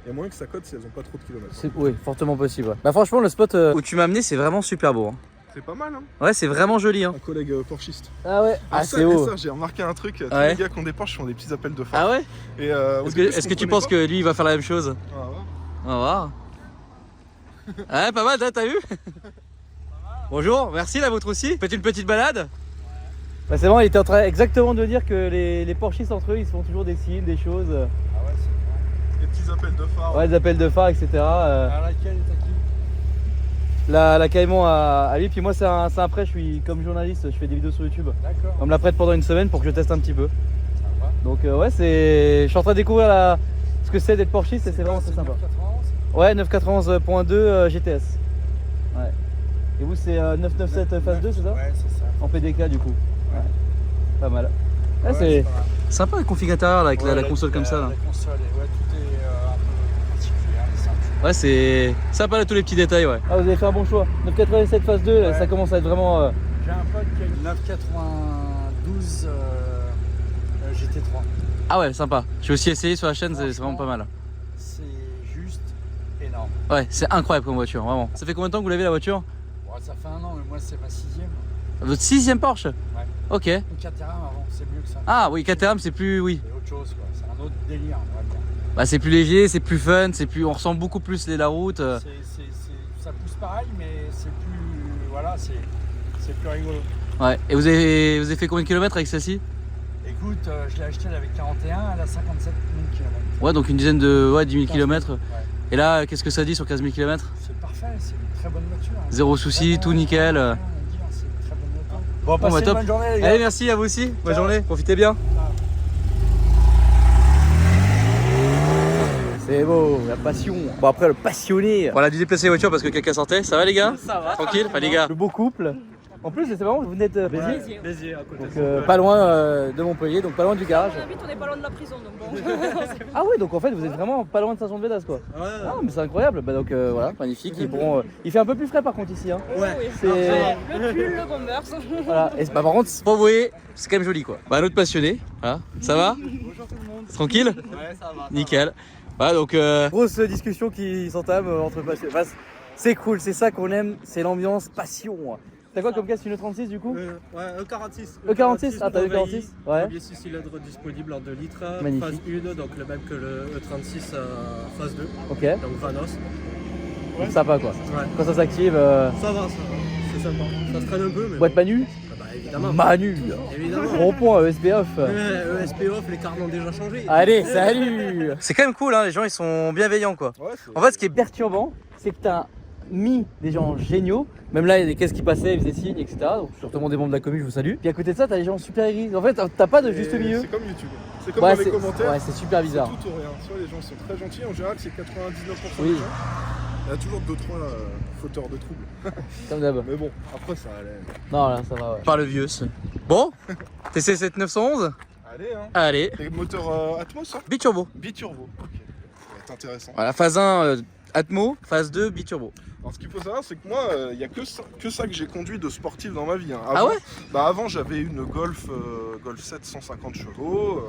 Il y a moyen que ça cote si elles ont pas trop de kilomètres. Oui, fortement possible. Ouais. Bah franchement, le spot où tu m'as amené, c'est vraiment super beau. Hein. C'est pas mal, hein. Ouais, c'est vraiment joli. Hein. Un collègue porchiste. Ah ouais. Ah, c'est beau. ça, j'ai remarqué un truc. Tous Ouais. les gars qui ont des Porsche font des petits appels de phare. Ah ouais. Et, Est-ce que tu penses que lui, il va faire la même chose? Ah, ouais. On va voir. Ouais, pas mal, t'as vu? Bonjour, merci la vôtre aussi. Faites une petite balade. Bah c'est bon, il était en train exactement de dire que les Porschistes entre eux, ils se font toujours des signes, des choses. Ah ouais, c'est des petits appels de phare. Ouais, des appels de phare, etc. À laquelle t'as qui? La Caïman à lui, puis moi c'est un prêt, je suis comme journaliste, je fais des vidéos sur YouTube. D'accord. On me la prête pendant une semaine pour que je teste un petit peu. Ça va. Donc ouais, je suis en train de découvrir ce que c'est d'être Porschiste et c'est vraiment très sympa. 991. Ouais, 991.2 GTS. Ouais. Et vous c'est 997 phase 2, c'est ça? Ouais, c'est ça. En PDK du coup. Ouais. Pas mal. Ouais, Ouais, c'est pas mal. sympa le config intérieur là, avec Ouais, la console comme ça. Là. La console, ouais, tout est un peu particulier, hein, simple. Ouais, c'est sympa là, tous les petits détails. Ouais. Ah, vous avez fait un bon choix. 987 phase 2, là, Ouais. ça commence à être vraiment. J'ai un pote qui a une 992 GT3. Ah ouais, sympa. J'ai aussi essayé sur la chaîne, c'est vraiment pas mal. C'est juste énorme. Ouais, c'est incroyable comme voiture, vraiment. Ça fait combien de temps que vous l'avez la voiture? Ouais, ça fait un an, mais moi c'est ma 6ème. Votre 6ème Porsche? Ouais. Ok. Une Caterham avant, c'est mieux que ça. Ah oui, Caterham c'est plus. Oui. C'est autre chose, quoi. C'est un autre délire, on va dire. Bah, c'est plus léger, c'est plus fun, on ressent beaucoup plus la route. Ça pousse pareil, mais c'est plus. Voilà, c'est plus rigolo. Ouais. Et vous avez fait combien de kilomètres avec celle-ci? Écoute, je l'ai acheté, elle avait 41, elle a 57 000 km. Ouais, donc une dizaine de. Ouais, 10 000 15 km. Ouais. Et là, qu'est-ce que ça dit sur 15 000 km? C'est parfait, c'est une très bonne voiture. Hein. Zéro souci, Vraiment, tout nickel. rien à dire, c'est une très bonne voiture. Bon, Bon, passez bah, une top. bonne journée, les gars. Allez, merci à vous aussi. Bonne Ciao. journée, profitez bien. C'est beau, la passion. Bon, après, le passionné. Voilà, dû déplacer la voiture parce que quelqu'un sortait. Ça va, les gars? Ça va. Tranquille? Enfin, les gars. Le beau couple. En plus, c'est marrant, vous venez de Béziers. Béziers à côté. Donc, pas loin de Montpellier, donc pas loin du garage. On habite, on n'est pas loin de la prison, donc bon. Ah oui, donc en fait, vous êtes vraiment pas loin de Saint-Jean de Védas, quoi. Ah, mais c'est incroyable. Bah, donc voilà, magnifique. Ils pourront, il fait un peu plus frais par contre ici. Hein. Ouais. C'est. Le pull, le bombers. Voilà. Et bah, par contre, pas vous voyez, c'est quand même joli, quoi. Bah, un autre passionné. Voilà. Ça va? Bonjour tout le monde. Tranquille? Ouais, ça va. Nickel. Voilà, donc grosse discussion qui s'entame entre passionnés. Enfin, c'est cool, c'est ça qu'on aime, c'est l'ambiance passion. T'as quoi comme casque, une E36 du coup? Ouais, E46. E46? Ah, t'as le E46? Ouais. Premier 6 cylindres disponible en 2 litres. Magnifique. Phase 1, donc le même que le E36 phase 2. Ok, Donc Vanos. donc sympa quoi. Ouais. Quand ça s'active, Ça va, c'est sympa. Ça se traîne un peu, mais. boîte Manu? Bah évidemment. Manu! Évidemment. Bon point, ESP off. ESP off, les cartes ont déjà changé. Allez, salut! C'est quand même cool, hein, les gens ils sont bienveillants quoi. Ouais, En fait, ce qui est perturbant, c'est que t'as mis des gens géniaux. Même là, il y a des caisses qui passaient, ils faisaient signe, etc. Donc, sûrement des membres de la commune, je vous salue. Puis à côté de ça, t'as des gens super aigris. En fait, t'as pas de juste milieu. C'est comme YouTube. C'est comme Ouais, dans les commentaires. ouais, c'est super bizarre. C'est tout ou rien. Soit les gens sont très gentils, en général c'est 99% Oui. des gens. Il y a toujours 2-3 fauteurs de troubles. Comme d'hab. Mais bon, après ça allait. Non, là, ça va, ouais. Par le vieux. Bon, TC7 911. Allez, hein. Allez, Les moteurs Atmos, hein. biturbo. Biturbo. Ok. Ça va être intéressant. Voilà, phase 1 Atmo, phase 2 biturbo. Alors ce qu'il faut savoir, c'est que moi, il n'y a que ça que j'ai conduit de sportif dans ma vie. Hein. Ah ouais? Bah avant, j'avais une Golf 7 150 chevaux.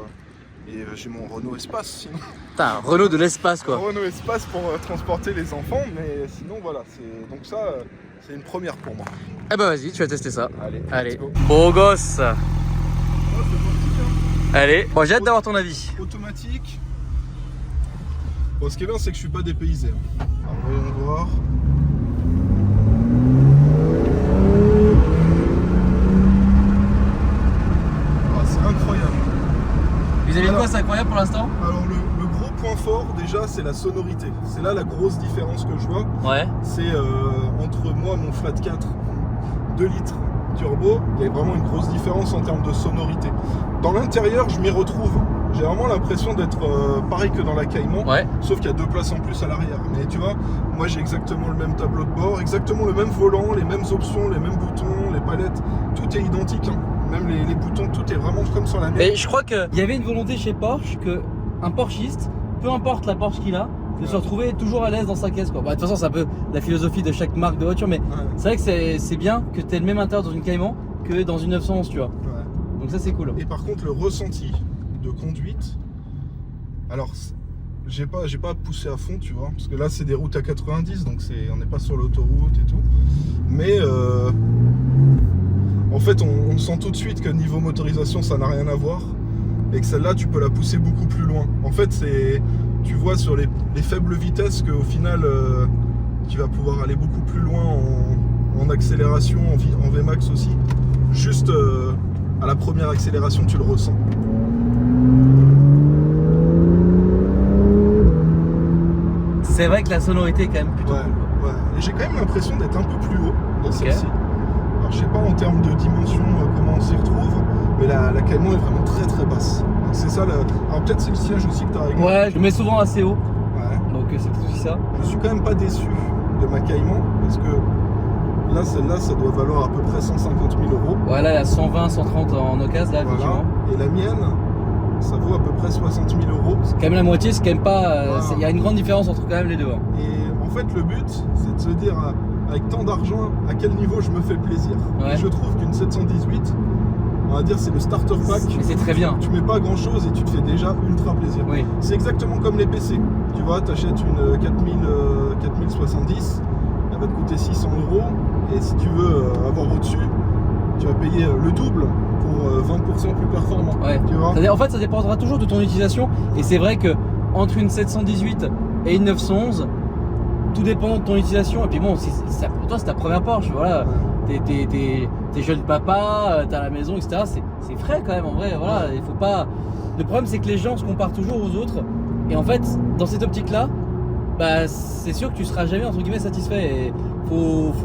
Et j'ai mon Renault Espace sinon. Putain, Renault de l'espace quoi. Renault Espace pour transporter les enfants, mais sinon voilà, donc ça, c'est une première pour moi. Eh bah vas-y, tu vas tester ça. Allez, Allez, let's go. beau gosse. Oh, c'est parti, hein. Allez, bon, j'ai hâte d'avoir ton avis. Automatique. Bon, ce qui est bien, c'est que je suis pas dépaysé. Hein. Alors, voyons voir. Ah, c'est incroyable. Vis-à-vis de Alors- quoi, c'est incroyable pour l'instant? Alors le gros point fort déjà, c'est la sonorité. C'est là la grosse différence que je vois. Ouais. C'est entre moi, mon Flat 4 2 litres turbo, il y a vraiment une grosse différence en termes de sonorité. Dans l'intérieur, je m'y retrouve. J'ai vraiment l'impression d'être pareil que dans la Cayman, Ouais. sauf qu'il y a 2 places en plus à l'arrière. Mais tu vois, moi j'ai exactement le même tableau de bord, exactement le même volant, les mêmes options, les mêmes boutons, les palettes, tout est identique. Hein. Même les boutons, tout est vraiment comme sur la mienne. Mais je crois qu'il y avait une volonté chez Porsche que un Porschiste, peu importe la Porsche qu'il a, de se retrouver toujours à l'aise dans sa caisse quoi. Bah, de toute façon, c'est un peu la philosophie de chaque marque de voiture, mais Ouais, c'est vrai que c'est bien que tu aies le même intérieur dans une Cayman que dans une 911, tu vois. ouais. Donc ça c'est cool. Et par contre, le ressenti de conduite, alors j'ai pas poussé à fond, tu vois, parce que là c'est des routes à 90, donc on n'est pas sur l'autoroute et tout. Mais en fait, on sent tout de suite que niveau motorisation, ça n'a rien à voir, et que celle-là, tu peux la pousser beaucoup plus loin. En fait, tu vois sur les faibles vitesses qu'au final, tu vas pouvoir aller beaucoup plus loin en accélération, en Vmax aussi. Juste à la première accélération, tu le ressens. C'est vrai que la sonorité est quand même plutôt Ouais, cool. ouais. Et j'ai quand même l'impression d'être un peu plus haut dans celle-ci. Alors je sais pas en termes de dimension comment on s'y retrouve, mais la Cayman est vraiment très très basse. Donc c'est ça. Alors peut-être c'est le siège aussi que tu as réglé. Ouais, je le mets souvent assez haut, Ouais. donc c'est peut-être aussi ça. Je suis quand même pas déçu de ma Cayman parce que là, celle-là, ça doit valoir à peu près 150 000 euros. Ouais, là, il y a 120, 130 en occasion, là, Voilà. effectivement. Et la mienne, ça vaut à peu près 60 000 euros. Quand même la moitié, c'est quand même pas. Voilà. Il y a une grande différence entre quand même les deux. Hein. Et en fait, le but, c'est de se dire, avec tant d'argent, à quel niveau je me fais plaisir. Ouais. Et je trouve qu'une 718, on va dire, c'est le starter pack. Mais c'est très bien. Tu mets pas grand chose et tu te fais déjà ultra plaisir. Oui. C'est exactement comme les PC. Tu vois, tu achètes une 4070, elle va te coûter 600 euros. Et si tu veux avoir au-dessus, tu vas payer le double pour 20% plus performant. Ouais. Tu vois. En fait, ça dépendra toujours de ton utilisation. Et c'est vrai que entre une 718 et une 911, tout dépend de ton utilisation. Et puis bon, pour toi, c'est ta première Porsche. Voilà. T'es jeune papa, t'es à la maison, etc. C'est frais quand même en vrai. Voilà. Il faut pas. Le problème, c'est que les gens se comparent toujours aux autres. Et en fait, dans cette optique-là, bah, c'est sûr que tu seras jamais entre guillemets satisfait. Et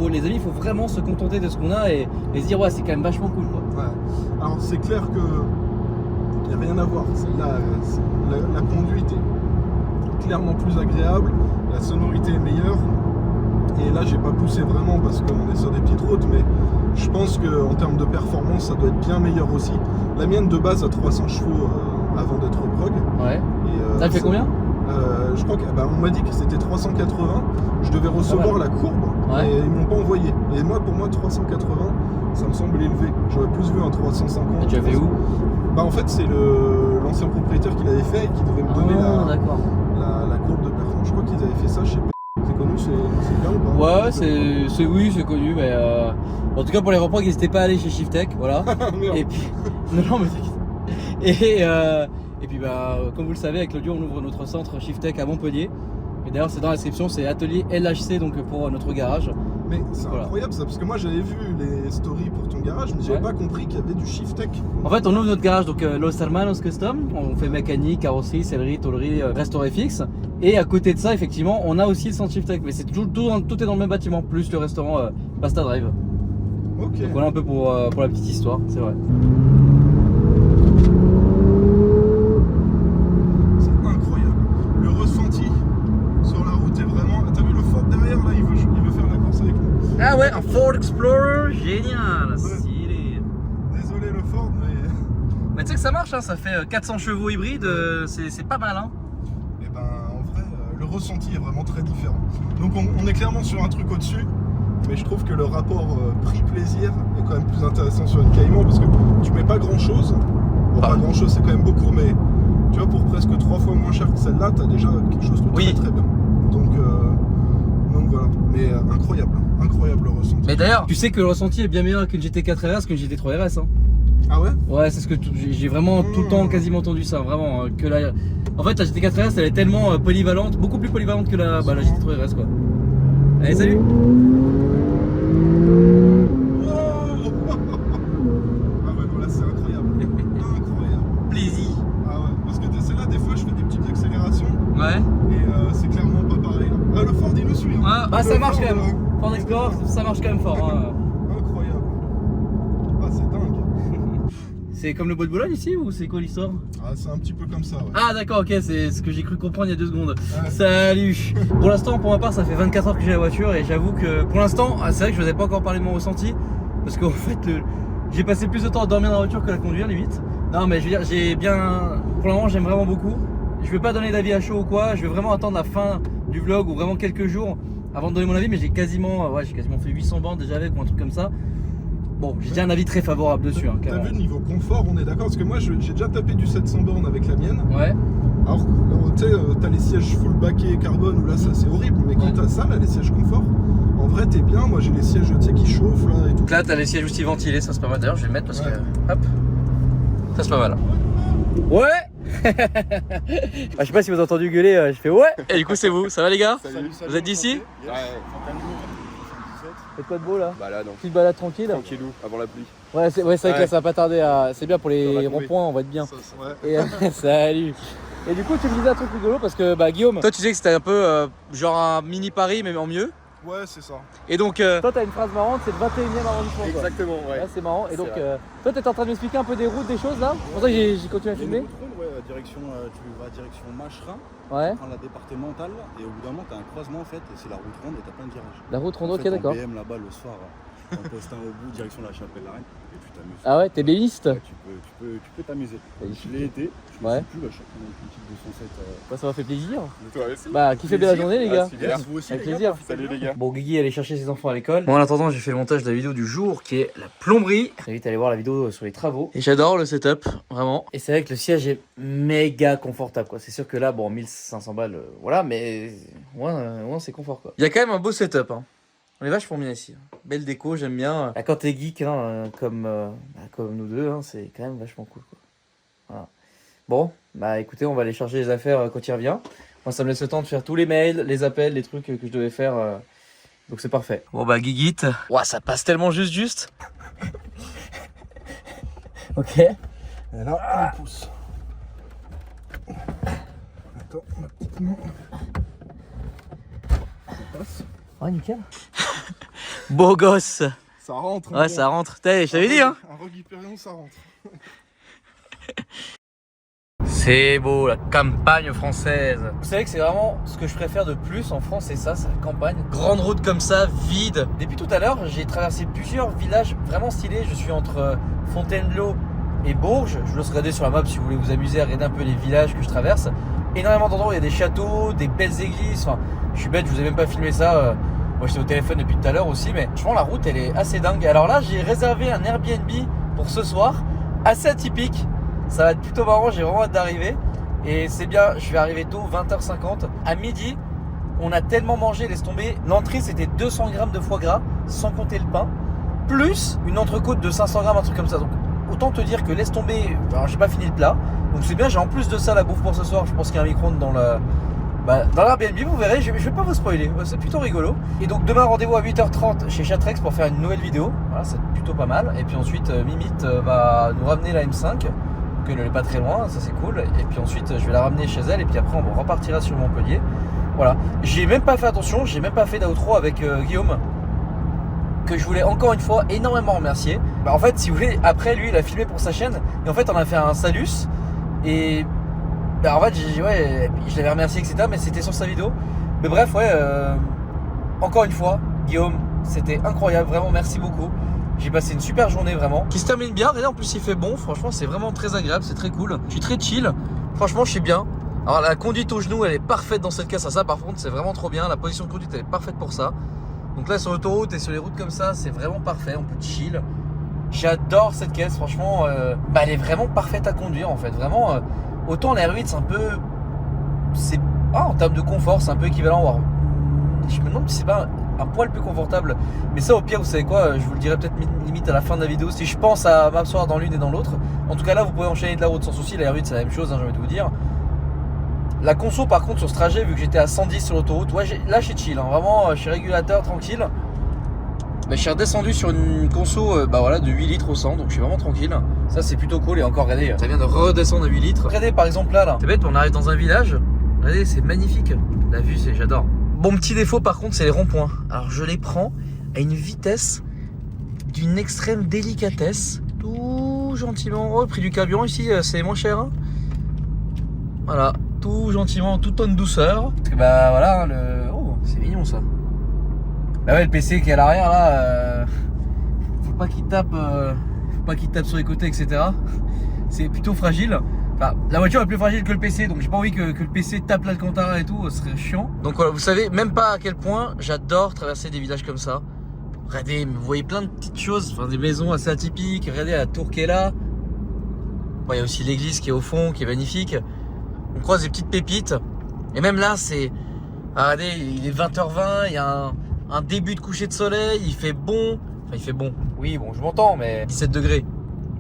les amis, il faut vraiment se contenter de ce qu'on a et se dire ouais, c'est quand même vachement cool quoi. Ouais. Alors c'est clair que il n'y a rien à voir. Celle-là, la conduite est clairement plus agréable, la sonorité est meilleure. Et là, j'ai pas poussé vraiment parce qu'on est sur des petites routes, mais je pense qu'en termes de performance, ça doit être bien meilleur aussi. La mienne de base a 300 chevaux avant d'être prog. Ouais. Et, Ça fait combien? Je crois qu'on m'a dit que c'était 380. Je devais recevoir la courbe, Ouais. et ils m'ont pas envoyé. Et pour moi 380, ça me semble élevé. J'aurais plus vu un 350. Et tu avais où? Bah en fait c'est l'ancien propriétaire qui l'avait fait et qui devait me donner d'accord. la courbe de performance. Je crois qu'ils avaient fait ça chez P. C'est connu, c'est bien ou pas? Ouais, c'est connu, mais en tout cas pour les reprogs, n'hésitez pas à aller chez Shiftech, voilà. Merde. Et puis, non, mais et puis bah, comme vous le savez, avec l'audio, on ouvre notre centre Shiftech à Montpellier. Et d'ailleurs, c'est dans la description, c'est atelier LHC donc pour notre garage. Mais c'est Voilà. incroyable ça, parce que moi j'avais vu les stories pour ton garage, mais j'avais Ouais. pas compris qu'il y avait du Shiftech. En fait, on ouvre notre garage, donc Los Hermanos Custom. On fait mécanique, carrosserie, sellerie, tôlerie, restauré fixe. Et à côté de ça, effectivement, on a aussi le centre Shiftech. Mais c'est tout est dans le même bâtiment, plus le restaurant Pasta Drive. Ok. Donc voilà un peu pour la petite histoire, c'est vrai. C'est incroyable. Le ressenti sur la route est vraiment. T'as vu le Ford derrière là, il veut faire la course avec nous. Ah ouais, un Ford Explorer, génial, stylé. Désolé le Ford, Mais tu sais que ça marche, hein, ça fait 400 chevaux hybrides, c'est pas mal. Hein. mais ben en vrai, le ressenti est vraiment très différent. Donc on est clairement sur un truc au-dessus, mais je trouve que le rapport prix-plaisir est quand même plus intéressant sur une Cayman parce que tu mets pas grand-chose. Bon, pas grand-chose, c'est quand même beaucoup, mais tu vois, pour presque 3 fois moins cher que celle-là, t'as déjà quelque chose de Oui. très très bien. Donc voilà, mais incroyable le ressenti. Mais d'ailleurs, tu sais que le ressenti est bien meilleur qu'une GT4 RS qu'une GT3 RS. Hein. Ah ouais? Ouais, c'est ce que j'ai vraiment tout le temps quasiment entendu ça, vraiment. En fait, la GT4 RS elle est tellement polyvalente, beaucoup plus polyvalente que la GT3 RS quoi. Allez, salut! Ah ouais, non, là c'est incroyable. Incroyable. Plaisir. Ah ouais, parce que celle-là, des fois, je fais des petites accélérations Ouais. et c'est clairement pas pareil. Là. Ah, le Ford, il nous suit. Hein. Bah ça Le marche Ford, quand même. Ford Explorer, ça marche quand même fort. Hein. Incroyable. Ah, c'est dingue. C'est comme le bois de Boulogne ici ou c'est quoi l'histoire? Ah, c'est un petit peu comme ça, ouais. Ah d'accord, ok, c'est ce que j'ai cru comprendre il y a 2 secondes. Ouais. Salut. Pour l'instant, pour ma part, ça fait 24 heures que j'ai la voiture et j'avoue que pour l'instant, c'est vrai que je vous ai pas encore parlé de mon ressenti parce qu'en fait, j'ai passé plus de temps à dormir dans la voiture que à la conduire limite. Non mais je veux dire, pour le moment, j'aime vraiment beaucoup. Je vais pas donner d'avis à chaud ou quoi, je vais vraiment attendre la fin du vlog ou vraiment quelques jours avant de donner mon avis, mais j'ai quasiment fait 800 bandes déjà avec ou un truc comme ça. bon, j'ai déjà un avis très favorable dessus. Hein, T'as clairement. vu, niveau confort, on est d'accord? Parce que moi, j'ai déjà tapé du 700 bornes avec la mienne. Ouais. Alors, tu sais, t'as les sièges full baquet carbone, où là, ça c'est horrible. Mais quand Ouais. t'as ça, là, les sièges confort, en vrai, t'es bien. Moi, j'ai les sièges, tu sais, qui chauffent, là, et tout. Donc là, t'as les sièges aussi ventilés, ça c'est pas mal. D'ailleurs, je vais le mettre parce Ouais. que. Hop. Ça c'est pas mal. Ouais. Je sais pas si vous avez entendu gueuler, je fais ouais. Et du coup, c'est vous, ça va les gars? Vous êtes d'ici? Ouais. Faites quoi de beau là? Bah là, non. Petite balade tranquille? Tranquillou, avant la pluie. Ouais, c'est vrai que là, Ouais. ça va pas tarder à. C'est bien pour Ça les va tomber. ronds-points, on va être bien. Ouais. Et salut. Et du coup, tu me disais un truc rigolo parce que bah Guillaume, toi tu disais que c'était un peu genre un mini Paris mais en mieux. Ouais, c'est ça. Et donc toi t'as une phrase marrante, c'est le 21e arrondissement. quoi. Exactement, ouais. Là c'est marrant. Et C'est donc vrai. toi t'étais en train de m'expliquer un peu des routes, des choses là. C'est pour ça que j'ai continué à filmer. Ouais, direction, tu vas direction Macherin, Ouais. tu prends la départementale et au bout d'un moment t'as un croisement en fait et c'est la route ronde et t'as plein de virages. La route ronde, En ok fait, en d'accord. BM là-bas le soir, on poste un au bout direction la chapelle la Reine et tu t'amuses. Ah ouais, t'es béiste. Ouais, tu peux t'amuser. Magnifique. Je l'ai été, je me Ouais. suis plus là, chacun avec une petite 207. Bah, ça m'a fait plaisir. Toi aussi. Bah kiffez bien la journée les gars. super. Vous aussi, Avec les gars, plaisir. profitez Salut bien. les gars. Bon, Guigui allait chercher ses enfants à l'école. Bon, en attendant, j'ai fait le montage de la vidéo du jour qui est la plomberie. J'invite à aller voir la vidéo sur les travaux. Et j'adore le setup, vraiment. Et c'est vrai que le siège est méga confortable, quoi. C'est sûr que là, bon, 1500 balles, voilà, mais ouais, c'est confort, quoi. Il y a quand même un beau setup, hein. On est vachement bien ici. Belle déco, j'aime bien. Là, quand t'es geek, hein, comme nous deux, hein, c'est quand même vachement cool, quoi. Voilà. Bon, bah écoutez, on va aller charger les affaires quand il revient. Moi, ça me laisse le temps de faire tous les mails, les appels, les trucs que je devais faire. Donc c'est parfait. Bon bah Guiguite. Ouah, ça passe tellement juste. Ok. Et là, on pousse. Attends, ma petite main. Ça passe. Ouais, nickel. Beau gosse. Ça rentre. Ouais, ça rentre. Je t'avais dit, hein. Un Rogue Hyperion, ça rentre. C'est beau, la campagne française. Vous savez que c'est vraiment ce que je préfère de plus en France, c'est ça, c'est la campagne. Grande route comme ça, vide. Depuis tout à l'heure, j'ai traversé plusieurs villages vraiment stylés. Je suis entre Fontainebleau et Bourges. Je vous laisse regarder sur la map si vous voulez vous amuser à regarder un peu les villages que je traverse. Énormément d'endroits où il y a des châteaux, des belles églises. Enfin, je suis bête, je vous ai même pas filmé ça. Moi j'étais au téléphone depuis tout à l'heure aussi, mais franchement la route elle est assez dingue. Alors là, j'ai réservé un Airbnb pour ce soir, assez atypique. Ça va être plutôt marrant, j'ai vraiment hâte d'arriver. Et c'est bien, je vais arriver tôt, 20h50. À midi, on a tellement mangé, laisse tomber. L'entrée c'était 200 grammes de foie gras, sans compter le pain, plus une entrecôte de 500 grammes, un truc comme ça. Donc autant te dire que laisse tomber, alors j'ai pas fini le plat. Donc c'est bien, j'ai en plus de ça la bouffe pour ce soir. Je pense qu'il y a un micro-ondes dans la... dans l'Airbnb, vous verrez, je vais pas vous spoiler, c'est plutôt rigolo. Et donc demain, rendez-vous à 8h30 chez Chatrex pour faire une nouvelle vidéo. Voilà, c'est plutôt pas mal. Et puis ensuite, Mimite va nous ramener la M5, donc elle n'est pas très loin, ça c'est cool. Et puis ensuite, je vais la ramener chez elle et puis après, on repartira sur Montpellier. Voilà, j'ai même pas fait attention, j'ai même pas fait d'outro avec Guillaume, que je voulais encore une fois énormément remercier. En fait, si vous voulez, après lui, il a filmé pour sa chaîne et en fait, on a fait un salus et... en fait, je l'avais remercié, etc. Mais c'était sur sa vidéo. Mais bref, encore une fois, Guillaume, c'était incroyable. Vraiment, merci beaucoup. J'ai passé une super journée, vraiment. Qui se termine bien. Regardez, en plus, il fait bon. Franchement, c'est vraiment très agréable. C'est très cool. Je suis très chill. Franchement, je suis bien. Alors, la conduite au genou, elle est parfaite dans cette caisse. Ça, par contre, c'est vraiment trop bien. La position de conduite, elle est parfaite pour ça. Donc là, sur l'autoroute et sur les routes comme ça, c'est vraiment parfait. On peut chill. J'adore cette caisse. Franchement, elle est vraiment parfaite à conduire, en fait. Vraiment. Autant la R8 c'est un peu... en termes de confort c'est un peu équivalent. Je me demande si c'est pas un poil plus confortable. Mais ça au pire vous savez quoi, je vous le dirai peut-être limite à la fin de la vidéo si je pense à m'asseoir dans l'une et dans l'autre. En tout cas là vous pouvez enchaîner de la route sans souci. La R8 c'est la même chose, hein, j'ai envie de vous dire. La conso par contre sur ce trajet vu que j'étais à 110 sur l'autoroute, là je suis chill, hein, vraiment je suis régulateur tranquille. Je suis redescendu sur une conso de 8 litres au 100, donc je suis vraiment tranquille. Ça c'est plutôt cool. Et encore regardez, ça vient de redescendre à 8 litres. Regardez par exemple là, c'est bête, on arrive dans un village. Regardez, c'est magnifique. La vue, j'adore. Bon petit défaut par contre, c'est les ronds-points. Alors je les prends à une vitesse d'une extrême délicatesse. Tout gentiment. Oh, le prix du carburant ici, c'est moins cher. Hein. Voilà, tout gentiment, tout en douceur. Parce que voilà, oh, c'est mignon ça. Bah ouais, le PC qui est à l'arrière là, faut pas qu'il tape, sur les côtés, etc. C'est plutôt fragile. Enfin, la voiture est plus fragile que le PC, donc j'ai pas envie que le PC tape l'Alcantara et tout, ce serait chiant. Donc voilà, vous savez même pas à quel point j'adore traverser des villages comme ça. Regardez, vous voyez plein de petites choses, enfin des maisons assez atypiques. Regardez la tour qui est là. Bon, il y a aussi l'église qui est au fond, qui est magnifique. On croise des petites pépites. Et même là, c'est... Regardez, il est 20h20, il y a un début de coucher de soleil, il fait bon. Enfin, il fait bon. Oui, bon, je m'entends, mais 17 degrés.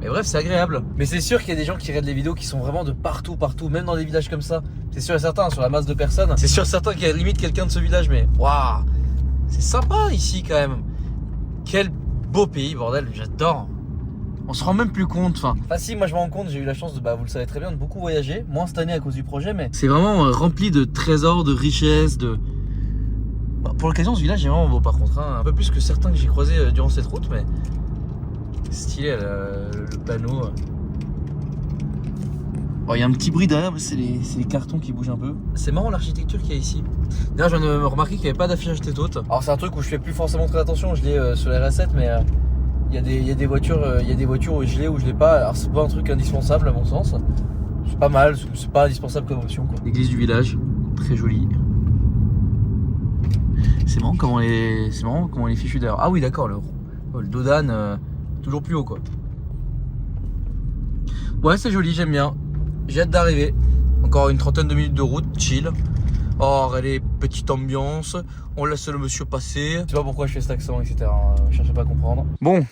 Mais bref, c'est agréable. Mais c'est sûr qu'il y a des gens qui regardent les vidéos qui sont vraiment de partout, même dans des villages comme ça. C'est sûr et certain, sur la masse de personnes. C'est sûr et certain qu'il y a limite quelqu'un de ce village, mais waouh, c'est sympa ici quand même. Quel beau pays, bordel, j'adore. On se rend même plus compte, enfin si, moi je me rends compte, j'ai eu la chance de, vous le savez très bien, de beaucoup voyager. Moins cette année à cause du projet, mais c'est vraiment rempli de trésors, de richesses, de... pour l'occasion, ce village est vraiment beau par contre, hein. Un peu plus que certains que j'ai croisés durant cette route, mais... Stylé, le panneau. Oh, il y a un petit bruit derrière, mais c'est les cartons qui bougent un peu. C'est marrant l'architecture qu'il y a ici. D'ailleurs, je viens de me remarquer qu'il n'y avait pas d'affichage tête-haute. Alors, c'est un truc où je fais plus forcément très attention, je l'ai sur les RS7, mais il y a des voitures où je l'ai ou je l'ai pas. Alors, c'est pas un truc indispensable à mon sens. C'est pas mal, c'est pas indispensable comme option, quoi. L'église du village, très jolie. C'est marrant comment les fichus d'ailleurs. Ah oui, d'accord, le dos d'âne. Toujours plus haut quoi. Ouais, c'est joli, j'aime bien. J'ai hâte d'arriver. Encore une trentaine de minutes de route, chill. Oh, allez, petite ambiance. On laisse le monsieur passer. Je sais pas pourquoi je fais cet accent, etc. Je cherchais pas à comprendre. Bon,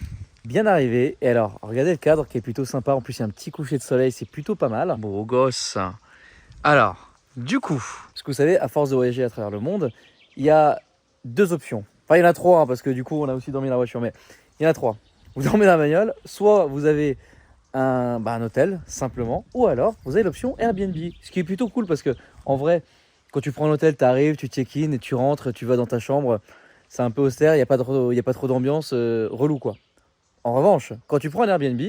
bien arrivé. Et alors, regardez le cadre qui est plutôt sympa. En plus, il y a un petit coucher de soleil, c'est plutôt pas mal. Beau gosse. Alors, du coup, ce que vous savez, à force de voyager à travers le monde, il y a deux options. Enfin, il y en a trois, hein, parce que du coup, on a aussi dormi dans la voiture, mais il y en a trois. Vous dormez dans la bagnole, soit vous avez un hôtel, simplement, ou alors vous avez l'option Airbnb. Ce qui est plutôt cool parce que, en vrai, quand tu prends un hôtel, tu arrives, tu check-in et tu rentres, tu vas dans ta chambre. C'est un peu austère, il n'y a pas trop d'ambiance relou, quoi. En revanche, quand tu prends un Airbnb,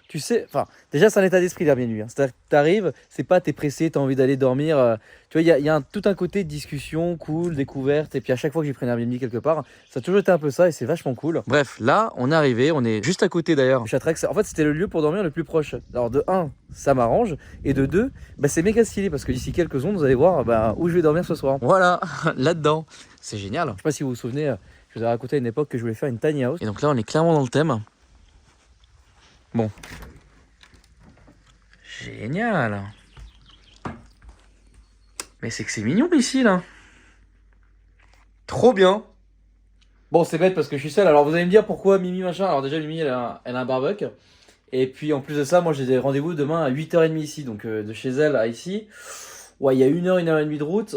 tu sais, enfin, déjà c'est un état d'esprit l'Airbnb. Hein. C'est-à-dire que tu arrives, c'est pas t'es pressé, tu as envie d'aller dormir. Tu vois, il y a tout un côté de discussion, cool, découverte. Et puis à chaque fois que j'ai pris un Airbnb quelque part, ça a toujours été un peu ça et c'est vachement cool. Bref, là, on est arrivé, on est juste à côté d'ailleurs. Chatrex, en fait, c'était le lieu pour dormir le plus proche. Alors de 1, ça m'arrange. Et de 2, c'est méga stylé parce que d'ici quelques secondes, vous allez voir où je vais dormir ce soir. Voilà, là-dedans. C'est génial. Je sais pas si vous vous souvenez, je vous ai raconté à une époque que je voulais faire une tiny house. Et donc là, on est clairement dans le thème. Bon. Génial. Mais c'est que c'est mignon ici, là. Trop bien. Bon, c'est bête parce que je suis seul. Alors, vous allez me dire pourquoi Mimi, machin. Alors, déjà, Mimi, elle a un barbecue. Et puis, en plus de ça, moi, j'ai des rendez-vous demain à 8h30 ici. Donc, de chez elle à ici. Ouais, il y a 1h30 de route.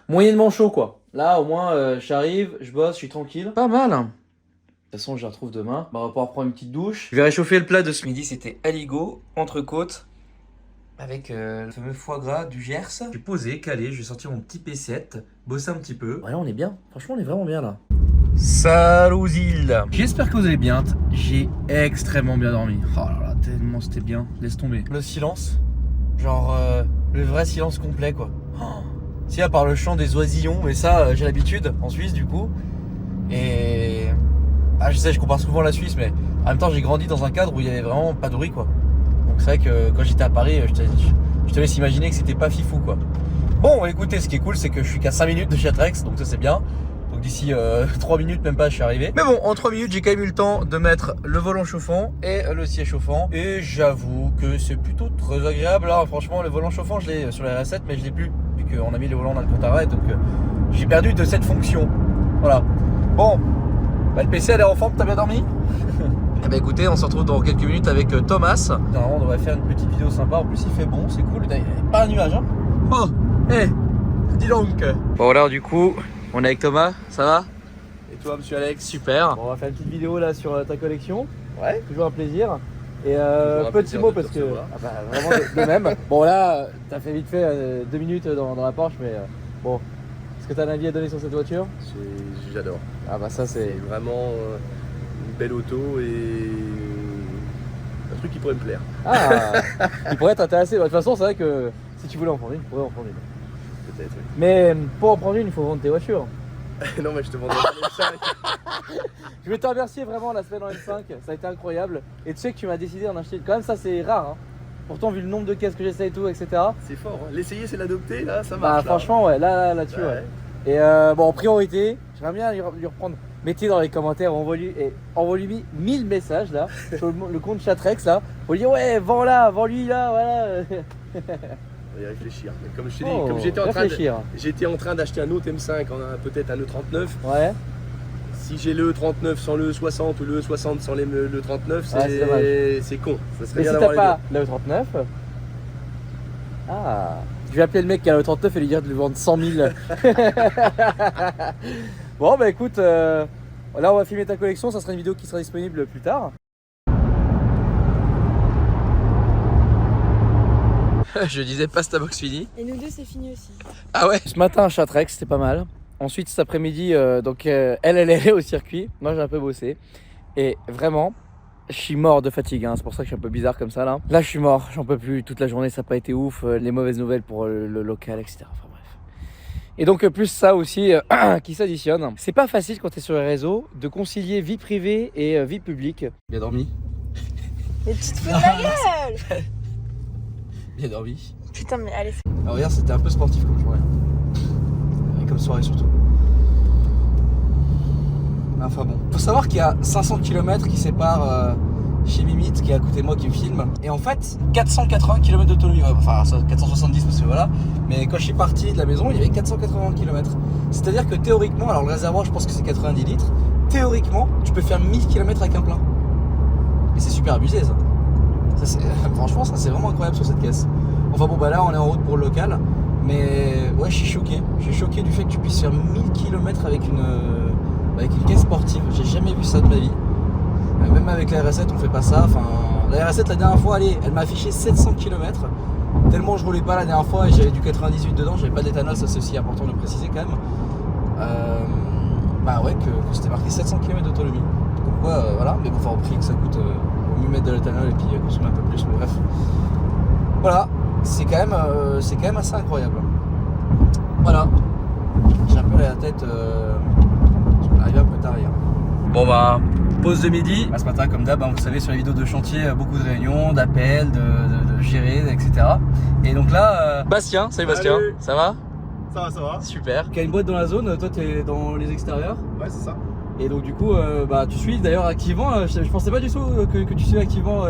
Moyennement chaud, quoi. Là, au moins, j'arrive, je bosse, je suis tranquille. Pas mal. De toute façon, je la retrouve demain. On va pouvoir prendre une petite douche. Je vais réchauffer le plat de ce midi. C'était aligot, entrecôte, avec le fameux foie gras du Gers. Je suis posé, calé. Je vais sortir mon petit P7, bosser un petit peu. Ouais, on est bien. Franchement, on est vraiment bien là. Salut Zil. J'espère que vous allez bien. J'ai extrêmement bien dormi. Oh là là, tellement c'était bien. Laisse tomber. Le silence. Genre, le vrai silence complet quoi. Oh. Si, à part le chant des oisillons, mais ça, j'ai l'habitude en Suisse du coup. Et... Ah, je sais, je compare souvent la Suisse, mais en même temps, j'ai grandi dans un cadre où il y avait vraiment pas de bruit, quoi. Donc c'est vrai que quand j'étais à Paris, je te laisse imaginer que c'était pas fifou, quoi. Bon, écoutez, ce qui est cool, c'est que je suis qu'à 5 minutes de Chatrex, donc ça c'est bien. Donc d'ici 3 minutes, même pas, je suis arrivé. Mais bon, en 3 minutes, j'ai quand même eu le temps de mettre le volant chauffant et le siège chauffant. Et j'avoue que c'est plutôt très agréable. Là, franchement, le volant chauffant, je l'ai sur la RS7, mais je l'ai plus, vu qu'on a mis le volant dans le compte à arrêt, donc j'ai perdu de cette fonction. Voilà. Bon. Le PC elle est en forme, t'as bien dormi? Eh ben écoutez, on se retrouve dans quelques minutes avec Thomas. Normalement on devrait faire une petite vidéo sympa, en plus il fait bon, c'est cool, il n'y a pas un nuage hein. Oh, hé, dis donc. Bon voilà, du coup, on est avec Thomas, ça va? Et toi monsieur Alex? Super. Bon, on va faire une petite vidéo là sur ta collection. Ouais. Toujours un plaisir. Et petit mot parce que... vraiment de même. Bon là, t'as fait vite fait 2 minutes dans la Porsche, mais bon... Est-ce que tu as un avis à donner sur cette voiture? J'adore. Ah bah ça c'est vraiment une belle auto et un truc qui pourrait me plaire. Ah, il pourrait être intéressé. De toute façon, c'est vrai que si tu voulais en prendre une, tu pourrais en prendre une. Peut-être. Oui. Mais pour en prendre une, il faut vendre tes voitures. Non mais je te vendrai une 5. Je vais te remercier vraiment la semaine en M5, ça a été incroyable. Et tu sais que tu m'as décidé d'en acheter une. Quand même ça c'est rare. Hein. Pourtant vu le nombre de caisses que j'essaie et tout, etc. C'est fort, hein. L'essayer c'est l'adopter, là ça bah, marche. Franchement ouais, là là-dessus ouais. Et bon en priorité, j'aimerais bien lui reprendre Mettez dans les commentaires, envoie-lui 1000 messages là, sur le compte Chatrex là, pour lui dire ouais, vends là, vends-lui là, voilà. On va y réfléchir. Mais comme je t'ai dit, Oh, comme j'étais en train d'acheter un autre M5, peut-être un E39. Ouais. Si j'ai le E39 sans le E60 ou le E60 sans le 39, c'est dommage. c'est con. Ça serait Mais bien si d'avoir t'as les pas le 39, je vais appeler le mec qui a le 39 et lui dire de lui vendre 100 000. Bon bah écoute, là on va filmer ta collection, ça sera une vidéo qui sera disponible plus tard. Je disais pasta box fini. Et nous deux, c'est fini aussi. Ah ouais. Ce matin, Chatrex, c'était pas mal. Ensuite, cet après-midi, elle est au circuit. Moi, j'ai un peu bossé. Et vraiment, je suis mort de fatigue. Hein. C'est pour ça que je suis un peu bizarre comme ça là. Là, je suis mort. J'en peux plus. Toute la journée, ça n'a pas été ouf. Les mauvaises nouvelles pour le local, etc. Enfin bref. Et donc, plus ça aussi qui s'additionne. C'est pas facile quand tu es sur les réseaux de concilier vie privée et vie publique. Bien dormi. Mais tu te fous de ma gueule. Bien dormi. Putain, mais allez. Alors, hier, c'était un peu sportif comme journée. Et comme soirée surtout. Enfin bon. Faut savoir qu'il y a 500 km qui séparent chez Mimite, qui est à côté de moi, qui me filme. Et en fait, 480 km d'autonomie. Enfin, 470 parce que voilà. Mais quand je suis parti de la maison, il y avait 480 km. C'est-à-dire que théoriquement, alors le réservoir, je pense que c'est 90 litres. Théoriquement, tu peux faire 1000 km avec un plein. Et c'est super abusé ça. Franchement, ça c'est vraiment incroyable sur cette caisse. Enfin bon, bah là, on est en route pour le local. Mais ouais, je suis choqué. Je suis choqué du fait que tu puisses faire 1000 km avec une caisse sportive. J'ai jamais vu ça de ma vie. Même avec la RS7, on fait pas ça. Enfin, la RS7, la dernière fois, elle m'a affiché 700 km. Tellement je roulais pas la dernière fois et j'avais du 98 dedans. J'avais pas d'éthanol, ça c'est aussi important de le préciser quand même. Bah ouais, que c'était marqué 700 km d'autonomie. Comme quoi, voilà. Mais bon, enfin, au prix que ça coûte, au mieux mettre de l'éthanol et puis consommer un peu plus. Mais bref. Voilà. C'est quand même assez incroyable. Voilà. J'ai un peu la tête. Je vais arriver un peu tard hier. Bon bah, pause de midi. Ce matin, comme d'hab, vous savez, sur les vidéos de chantier, beaucoup de réunions, d'appels, de gérer, etc. Et donc là, Bastien, salut Bastien, Salut. ça va? Ça va. Super. Il y a une boîte dans la zone, toi t'es dans les extérieurs. Ouais, c'est ça. Et donc du coup, tu suis d'ailleurs activement, je pensais pas du tout que tu suivais activement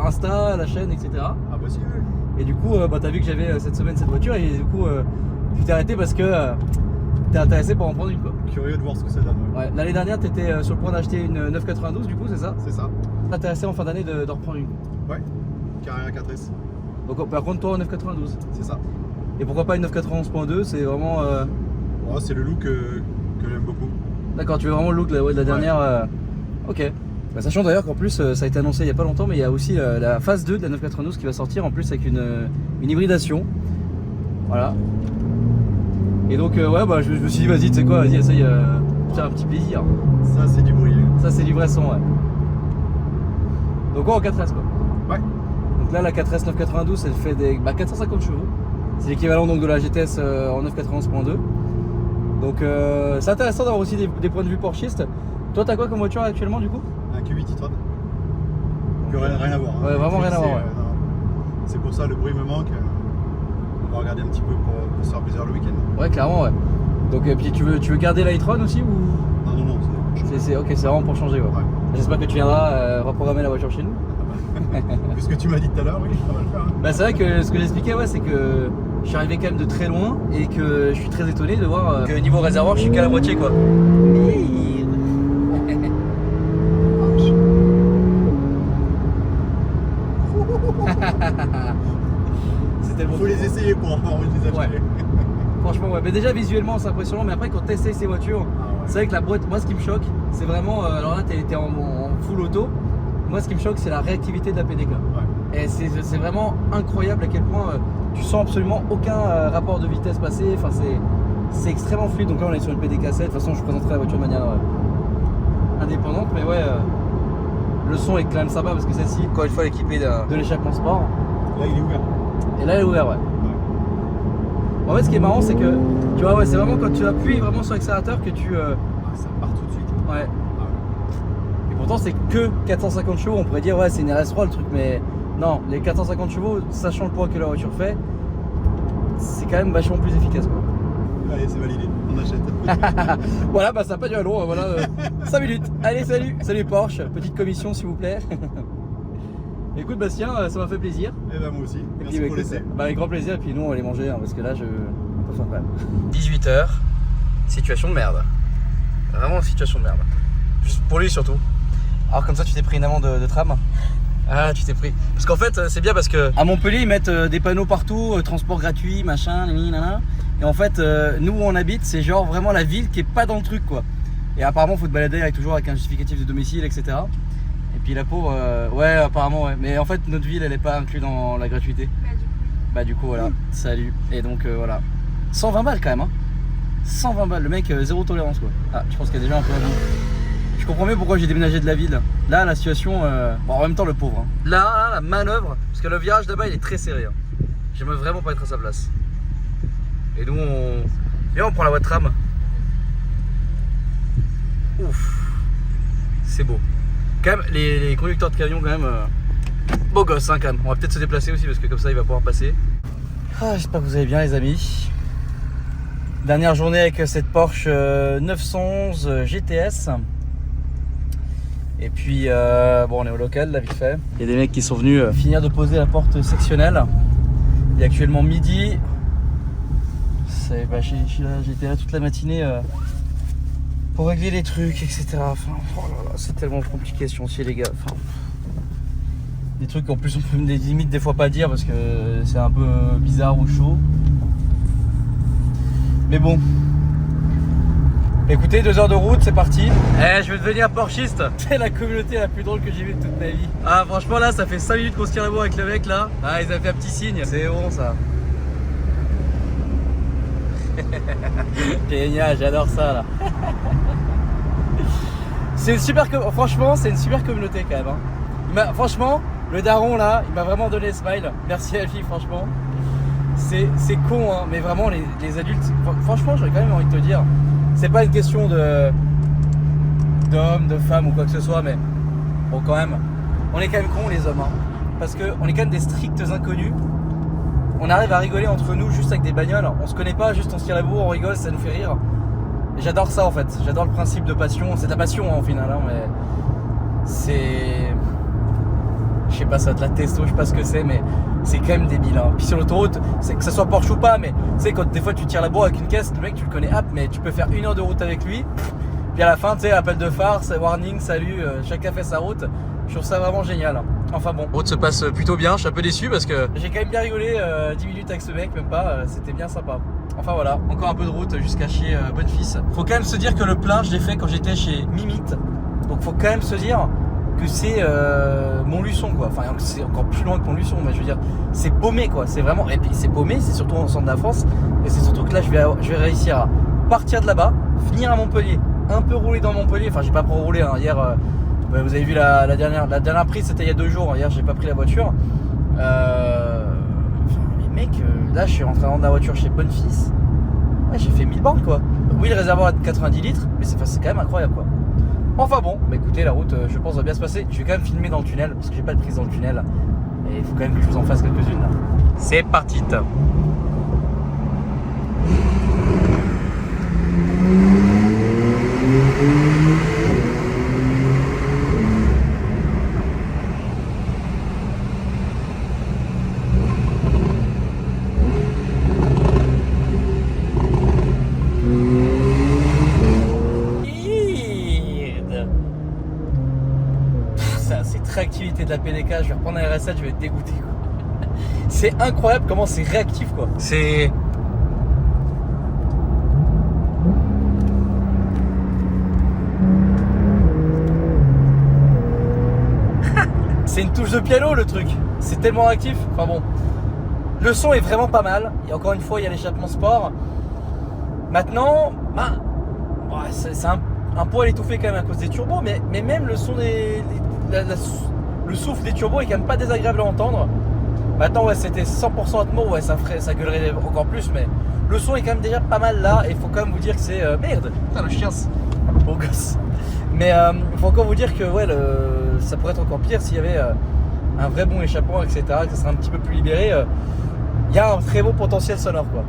Insta, la chaîne, etc. Ah bah si, oui. Et du coup, t'as vu que j'avais cette semaine cette voiture et du coup, tu t'es arrêté parce que t'es intéressé pour en prendre une quoi. Curieux de voir ce que ça donne. Ouais, l'année dernière, t'étais sur le point d'acheter une 992 du coup, c'est ça? C'est ça. T'es intéressé en fin d'année de reprendre une. Ouais. Carrera 4S. Donc par contre, toi en 992. C'est ça. Et pourquoi pas une 991.2? C'est vraiment. Ouais, c'est le look que j'aime beaucoup. D'accord, tu veux vraiment le look de la dernière. Ok. Bah, sachant d'ailleurs qu'en plus, ça a été annoncé il y a pas longtemps, mais il y a aussi la phase 2 de la 992 qui va sortir en plus avec une hybridation. Voilà. Et donc, ouais, bah, je me suis dit, vas-y, tu sais quoi, vas-y, essaye, faire un petit plaisir. Ça, c'est du bruit. Ça, c'est du vrai son, ouais. Donc, ouais, en 4S, quoi. Ouais. Donc là, la 4S 992, elle fait des 450 chevaux. C'est l'équivalent donc de la GTS en 991.2. Donc, c'est intéressant d'avoir aussi des points de vue porschistes. Toi, t'as quoi comme voiture actuellement, du coup? Un Q8 e-tron. Donc rien à voir. Hein. Ouais, vraiment rien à voir, ouais. C'est pour ça, le bruit me manque. On va regarder un petit peu pour se faire plaisir le week-end. Ouais, clairement, ouais. Donc, puis tu veux garder l'iTron aussi ou? Non, Ok, c'est vraiment pour changer, ouais. Ouais. J'espère que tu viendras reprogrammer la voiture chez nous. Puisque tu m'as dit tout à l'heure, oui, ça va le faire. Hein. Bah, c'est vrai que ce que j'expliquais, ouais, c'est que je suis arrivé quand même de très loin et que je suis très étonné de voir que niveau réservoir, je suis qu'à la moitié, quoi. C'était bon. Faut les essayer pour avoir envie de les acheter. Ouais. Franchement, ouais. Mais déjà visuellement, c'est impressionnant. Mais après, quand tu essayes ces voitures, c'est vrai que la boîte, moi, ce qui me choque, c'est vraiment. Alors là, t'es en full auto. Moi, ce qui me choque, c'est la réactivité de la PDK. Ouais. Et c'est vraiment incroyable à quel point tu sens absolument aucun rapport de vitesse passé. Enfin, c'est extrêmement fluide. Donc là, on est sur une PDK 7. De toute façon, je vous présenterai la voiture de manière indépendante. Mais ouais, le son est quand même sympa parce que celle-ci, encore une fois, elle est équipée de l'échappement sport. Là, il est ouvert. Et là, elle est ouverte, ouais. En fait, ce qui est marrant, c'est que tu vois, ouais, c'est vraiment quand tu appuies vraiment sur l'accélérateur que tu. Ça part tout de suite. Ouais. Et pourtant, c'est que 450 chevaux. On pourrait dire, ouais, c'est une RS3 le truc, mais non, les 450 chevaux, sachant le poids que la voiture fait, c'est quand même vachement plus efficace, quoi. Allez, c'est validé. On achète. Voilà, bah ça n'a pas duré long, voilà, 5 minutes. Allez, salut, salut Porsche, petite commission s'il vous plaît. Écoute Bastien, ça m'a fait plaisir. Et ben moi aussi. Et Merci puis, pour écoute, l'essai. bah, avec grand plaisir, et puis nous on va aller manger, hein, parce que là je... 18h, situation de merde. Vraiment situation de merde. Juste pour lui surtout. Alors comme ça tu t'es pris une amende de tram. Ah tu t'es pris. Parce qu'en fait c'est bien parce que à Montpellier ils mettent des panneaux partout, transport gratuit, machin, nanana. Et en fait nous où on habite c'est genre vraiment la ville qui est pas dans le truc quoi. Et apparemment faut te balader avec, toujours avec un justificatif de domicile etc. Et puis la pauvre, ouais apparemment ouais. Mais en fait notre ville elle est pas inclue dans la gratuité. Bah du coup voilà, salut. Et donc voilà. 120 balles quand même hein. 120 balles, le mec zéro tolérance quoi. Ah je pense qu'il y a déjà un peu avant. Je comprends mieux pourquoi j'ai déménagé de la ville. Là la situation, bon en même temps le pauvre hein. Là la manœuvre, parce que le virage là-bas il est très serré hein. J'aimerais vraiment pas être à sa place. Et nous on prend la voie de tram. Ouf. C'est beau. Quand même les conducteurs de camion quand même beau gosse hein quand même. On va peut-être se déplacer aussi parce que comme ça il va pouvoir passer. Ah, j'espère que vous allez bien les amis. Dernière journée avec cette Porsche 911 GTS. Et puis bon on est au local là vite fait. Il y a des mecs qui sont venus finir de poser la porte sectionnelle. Il est actuellement midi. Bah, j'étais là toute la matinée pour régler les trucs etc. Enfin, oh là là, c'est tellement compliqué ce chantier les gars. Enfin, des trucs en plus on peut des limites des fois pas dire parce que c'est un peu bizarre ou chaud. Mais bon. Écoutez, 2 heures de route, c'est parti. Eh, je vais devenir porschiste. C'est la communauté la plus drôle que j'ai vue de toute ma vie. Ah, franchement, là, ça fait 5 minutes qu'on se tire la bourre avec le mec, là. Ah, ils ont fait un petit signe. C'est bon, ça. Génial, j'adore ça, là. C'est une super... Franchement, c'est une super communauté, quand même. Hein. Franchement, le daron, là, il m'a vraiment donné le smile. Merci à lui, franchement. C'est con, hein, mais vraiment, les adultes... Franchement, j'aurais quand même envie de te dire... C'est pas une question d'hommes, de femmes ou quoi que ce soit, mais bon quand même, on est quand même cons les hommes, hein, parce qu'on est quand même des stricts inconnus. On arrive à rigoler entre nous juste avec des bagnoles, on se connaît pas, juste on se tire la bourre, on rigole, ça nous fait rire. Et j'adore ça en fait, j'adore le principe de passion, c'est ta passion hein, au final, hein, mais c'est... Je sais pas, ça de la testo, je sais pas ce que c'est, mais c'est quand même débile. Hein. Puis sur l'autoroute, c'est que ça soit Porsche ou pas, mais tu sais, quand des fois tu tires la bourre avec une caisse, le mec tu le connais, hop, mais tu peux faire 1 heure de route avec lui. Puis à la fin, tu sais, appel de phare, warning, salut, chacun fait sa route. Je trouve ça vraiment génial. Enfin bon, la route se passe plutôt bien, je suis un peu déçu parce que j'ai quand même bien rigolé 10 minutes avec ce mec, même pas, c'était bien sympa. Enfin voilà, encore un peu de route jusqu'à chez Bonnefils. Faut quand même se dire que le plein, je l'ai fait quand j'étais chez Mimite. Donc faut quand même se dire que c'est Montluçon quoi, enfin c'est encore plus loin que Montluçon, mais je veux dire c'est paumé quoi, c'est vraiment, et puis c'est paumé, c'est surtout au centre de la France, et c'est surtout que là je vais réussir à partir de là-bas, venir à Montpellier, un peu rouler dans Montpellier, enfin j'ai pas trop roulé hein. Hier vous avez vu la dernière prise c'était il y a 2 jours, hier j'ai pas pris la voiture, mais mec là je suis rentré dans la voiture chez Bonnefils, ouais, j'ai fait 1000 bornes quoi, oui le réservoir est de 90 litres, mais c'est quand même incroyable quoi. Enfin bon, bah écoutez, la route, je pense, va bien se passer. Je vais quand même filmer dans le tunnel, parce que j'ai pas de prise dans le tunnel. Et il faut quand même que je vous en fasse quelques-unes. C'est parti. Réactivité de la PDK, je vais reprendre un RS7, je vais être dégoûté quoi. C'est incroyable comment c'est réactif quoi. C'est... C'est une touche de piano le truc. C'est tellement réactif. Enfin bon. Le son est vraiment pas mal. Et encore une fois, il y a l'échappement sport. Maintenant, bah, c'est un poil étouffé quand même à cause des turbos, mais même le son le souffle des turbos est quand même pas désagréable à entendre. Maintenant ouais c'était 100% Atmo, ouais ça gueulerait encore plus, mais le son est quand même déjà pas mal là, et il faut quand même vous dire que c'est merde, putain le chien, beau gosse. Mais il faut encore vous dire que ouais ça pourrait être encore pire s'il y avait un vrai bon échappement etc, que ça serait un petit peu plus libéré. Il y a un très beau potentiel sonore quoi.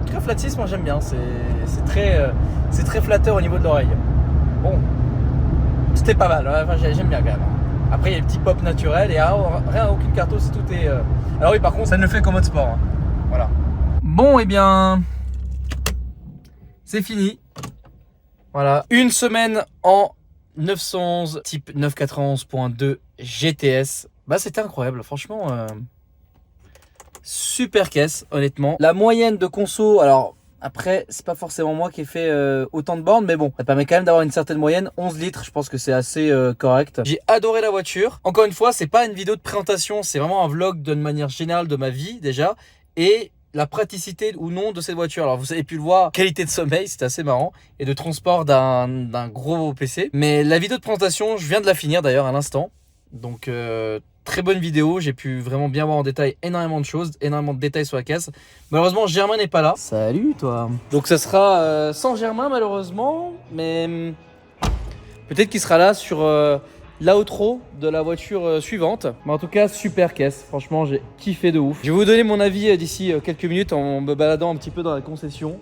tout cas, Flat 6, moi j'aime bien. C'est très flatteur au niveau de l'oreille. Bon, c'était pas mal. Enfin, j'aime bien quand même. Après, il y a les petits pop naturels et rien, aucune carte, si tout est. Alors, oui, par contre, ça ne le fait qu'en mode sport. Hein. Voilà. Bon, et bien. C'est fini. Voilà. Une semaine en 911 type 991.2 GTS. Bah, c'était incroyable. Franchement, super caisse, honnêtement. La moyenne de conso, alors. Après, c'est pas forcément moi qui ai fait autant de bornes, mais bon, ça permet quand même d'avoir une certaine moyenne. 11 litres, je pense que c'est assez correct. J'ai adoré la voiture. Encore une fois, c'est pas une vidéo de présentation, c'est vraiment un vlog d'une manière générale de ma vie déjà. Et la praticité ou non de cette voiture. Alors vous avez pu le voir, qualité de sommeil, c'était assez marrant. Et de transport d'un gros PC. Mais la vidéo de présentation, je viens de la finir d'ailleurs à l'instant. Donc très bonne vidéo, j'ai pu vraiment bien voir en détail énormément de choses, énormément de détails sur la caisse. Malheureusement, Germain n'est pas là. Salut toi. Donc ça sera sans Germain malheureusement, mais peut-être qu'il sera là sur l'outro de la voiture suivante. Mais en tout cas, super caisse. Franchement, j'ai kiffé de ouf. Je vais vous donner mon avis d'ici quelques minutes en me baladant un petit peu dans la concession.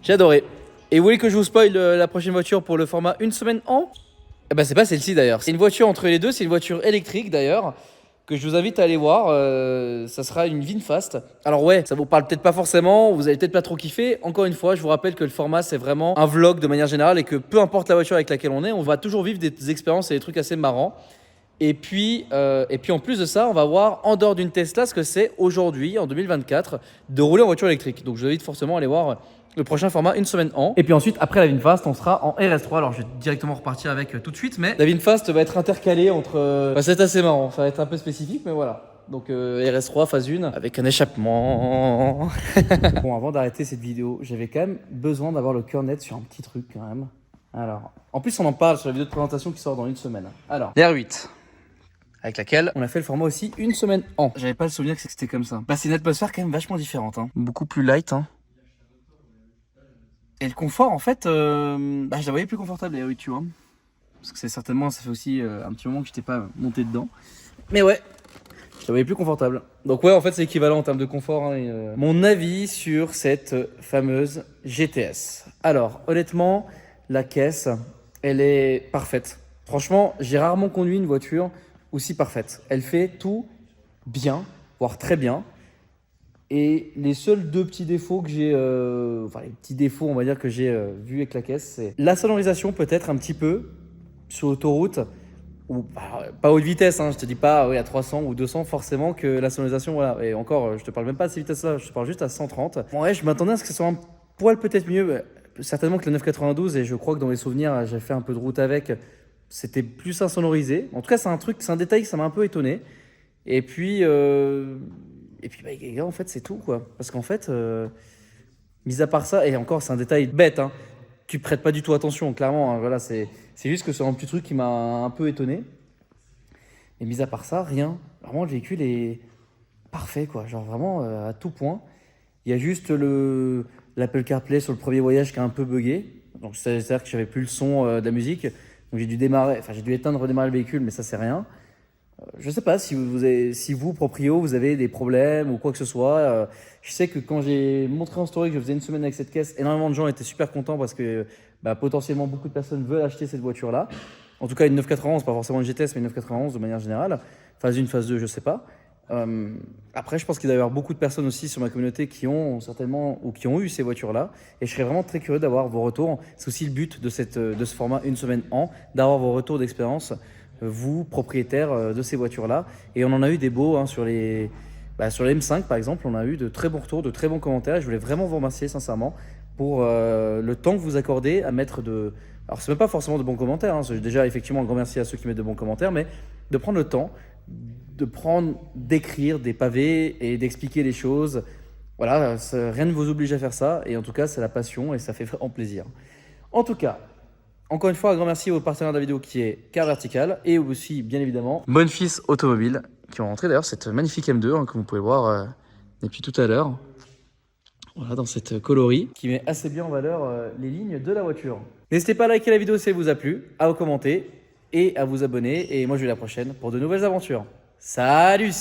J'ai adoré. Et vous voulez que je vous spoil la prochaine voiture pour le format une semaine en? Eh ben c'est pas celle-ci d'ailleurs. C'est une voiture entre les deux, c'est une voiture électrique d'ailleurs, que je vous invite à aller voir. Ça sera une VinFast. Alors ouais, ça vous parle peut-être pas forcément, vous allez peut-être pas trop kiffer. Encore une fois, je vous rappelle que le format c'est vraiment un vlog de manière générale et que peu importe la voiture avec laquelle on va toujours vivre des expériences et des trucs assez marrants. Et puis en plus de ça, on va voir en dehors d'une Tesla ce que c'est aujourd'hui, en 2024, de rouler en voiture électrique. Donc je vous invite forcément à aller voir le prochain format une semaine en. Et puis ensuite, après la VinFast, on sera en RS3. Alors je vais directement repartir avec tout de suite, mais la VinFast va être intercalée entre... c'est assez marrant, ça va être un peu spécifique, mais voilà. Donc RS3 phase 1 avec un échappement. Bon, avant d'arrêter cette vidéo, j'avais quand même besoin d'avoir le cœur net sur un petit truc quand même. Alors, en plus on en parle sur la vidéo de présentation qui sort dans une semaine. Alors, l'R8. Avec laquelle on a fait le format aussi une semaine en. J'avais pas le souvenir que c'était comme ça. Bah c'est une atmosphère quand même vachement différente. Hein. Beaucoup plus light. Hein. Et le confort en fait, je la voyais plus confortable les R8 tu vois. Parce que c'est certainement, ça fait aussi un petit moment que je n'étais pas monté dedans. Mais ouais, je la voyais plus confortable. Donc ouais en fait c'est équivalent en termes de confort. Hein, Mon avis sur cette fameuse GTS. Alors honnêtement, la caisse, elle est parfaite. Franchement, j'ai rarement conduit une voiture aussi parfaite. Elle fait tout bien, voire très bien. Et les seuls deux petits défauts que j'ai, les petits défauts on va dire que j'ai vus avec la caisse, c'est la sonorisation peut-être un petit peu sur l'autoroute, ou pas haute vitesse, hein, je te dis pas à 300 ou 200 forcément que la sonorisation, voilà. Et encore, je te parle même pas de ces vitesses-là, je te parle juste à 130. Bon, ouais, je m'attendais à ce que ce soit un poil peut-être mieux, certainement que la 992, et je crois que dans mes souvenirs, j'ai fait un peu de route avec, c'était plus insonorisé. En tout cas, c'est un détail que ça m'a un peu étonné. Et puis les gars, en fait, c'est tout, quoi. Parce qu'en fait, mis à part ça, et encore, c'est un détail bête, hein, tu prêtes pas du tout attention, clairement. Hein, voilà, c'est juste que c'est un petit truc qui m'a un peu étonné. Et mis à part ça, rien. Vraiment, le véhicule est parfait, quoi. Genre vraiment à tout point. Il y a juste l'Apple CarPlay sur le premier voyage qui a un peu bugué. Donc, c'est-à-dire que j'avais plus le son de la musique. Donc, j'ai dû éteindre, redémarrer le véhicule, mais ça, c'est rien. Je ne sais pas si vous, proprio, vous avez des problèmes ou quoi que ce soit. Je sais que quand j'ai montré en story que je faisais une semaine avec cette caisse, énormément de gens étaient super contents parce que potentiellement beaucoup de personnes veulent acheter cette voiture-là. En tout cas, une 991, pas forcément une GTS, mais une 991 de manière générale. Phase 1, phase 2, je ne sais pas. Après, je pense qu'il doit y avoir beaucoup de personnes aussi sur ma communauté qui ont certainement ou qui ont eu ces voitures-là. Et je serais vraiment très curieux d'avoir vos retours. C'est aussi le but de ce format une semaine en, d'avoir vos retours d'expérience, vous, propriétaires de ces voitures-là. Et on en a eu des beaux hein, sur les M5, par exemple. On a eu de très bons retours, de très bons commentaires. Et je voulais vraiment vous remercier sincèrement pour le temps que vous accordez à mettre de... Alors, c'est même pas forcément de bons commentaires. Hein. Déjà, effectivement, un grand merci à ceux qui mettent de bons commentaires. Mais de prendre le temps d'écrire des pavés et d'expliquer les choses. Voilà, rien ne vous oblige à faire ça. Et en tout cas, c'est la passion et ça fait vraiment plaisir. En tout cas, encore une fois, un grand merci au partenaire de la vidéo qui est Car Vertical et aussi, bien évidemment, Bonfils Automobile qui ont rentré d'ailleurs cette magnifique M2 hein, que vous pouvez voir depuis tout à l'heure. Voilà, dans cette coloris qui met assez bien en valeur les lignes de la voiture. N'hésitez pas à liker la vidéo si elle vous a plu, à vous commenter et à vous abonner. Et moi, je vous dis à la prochaine pour de nouvelles aventures. Salut!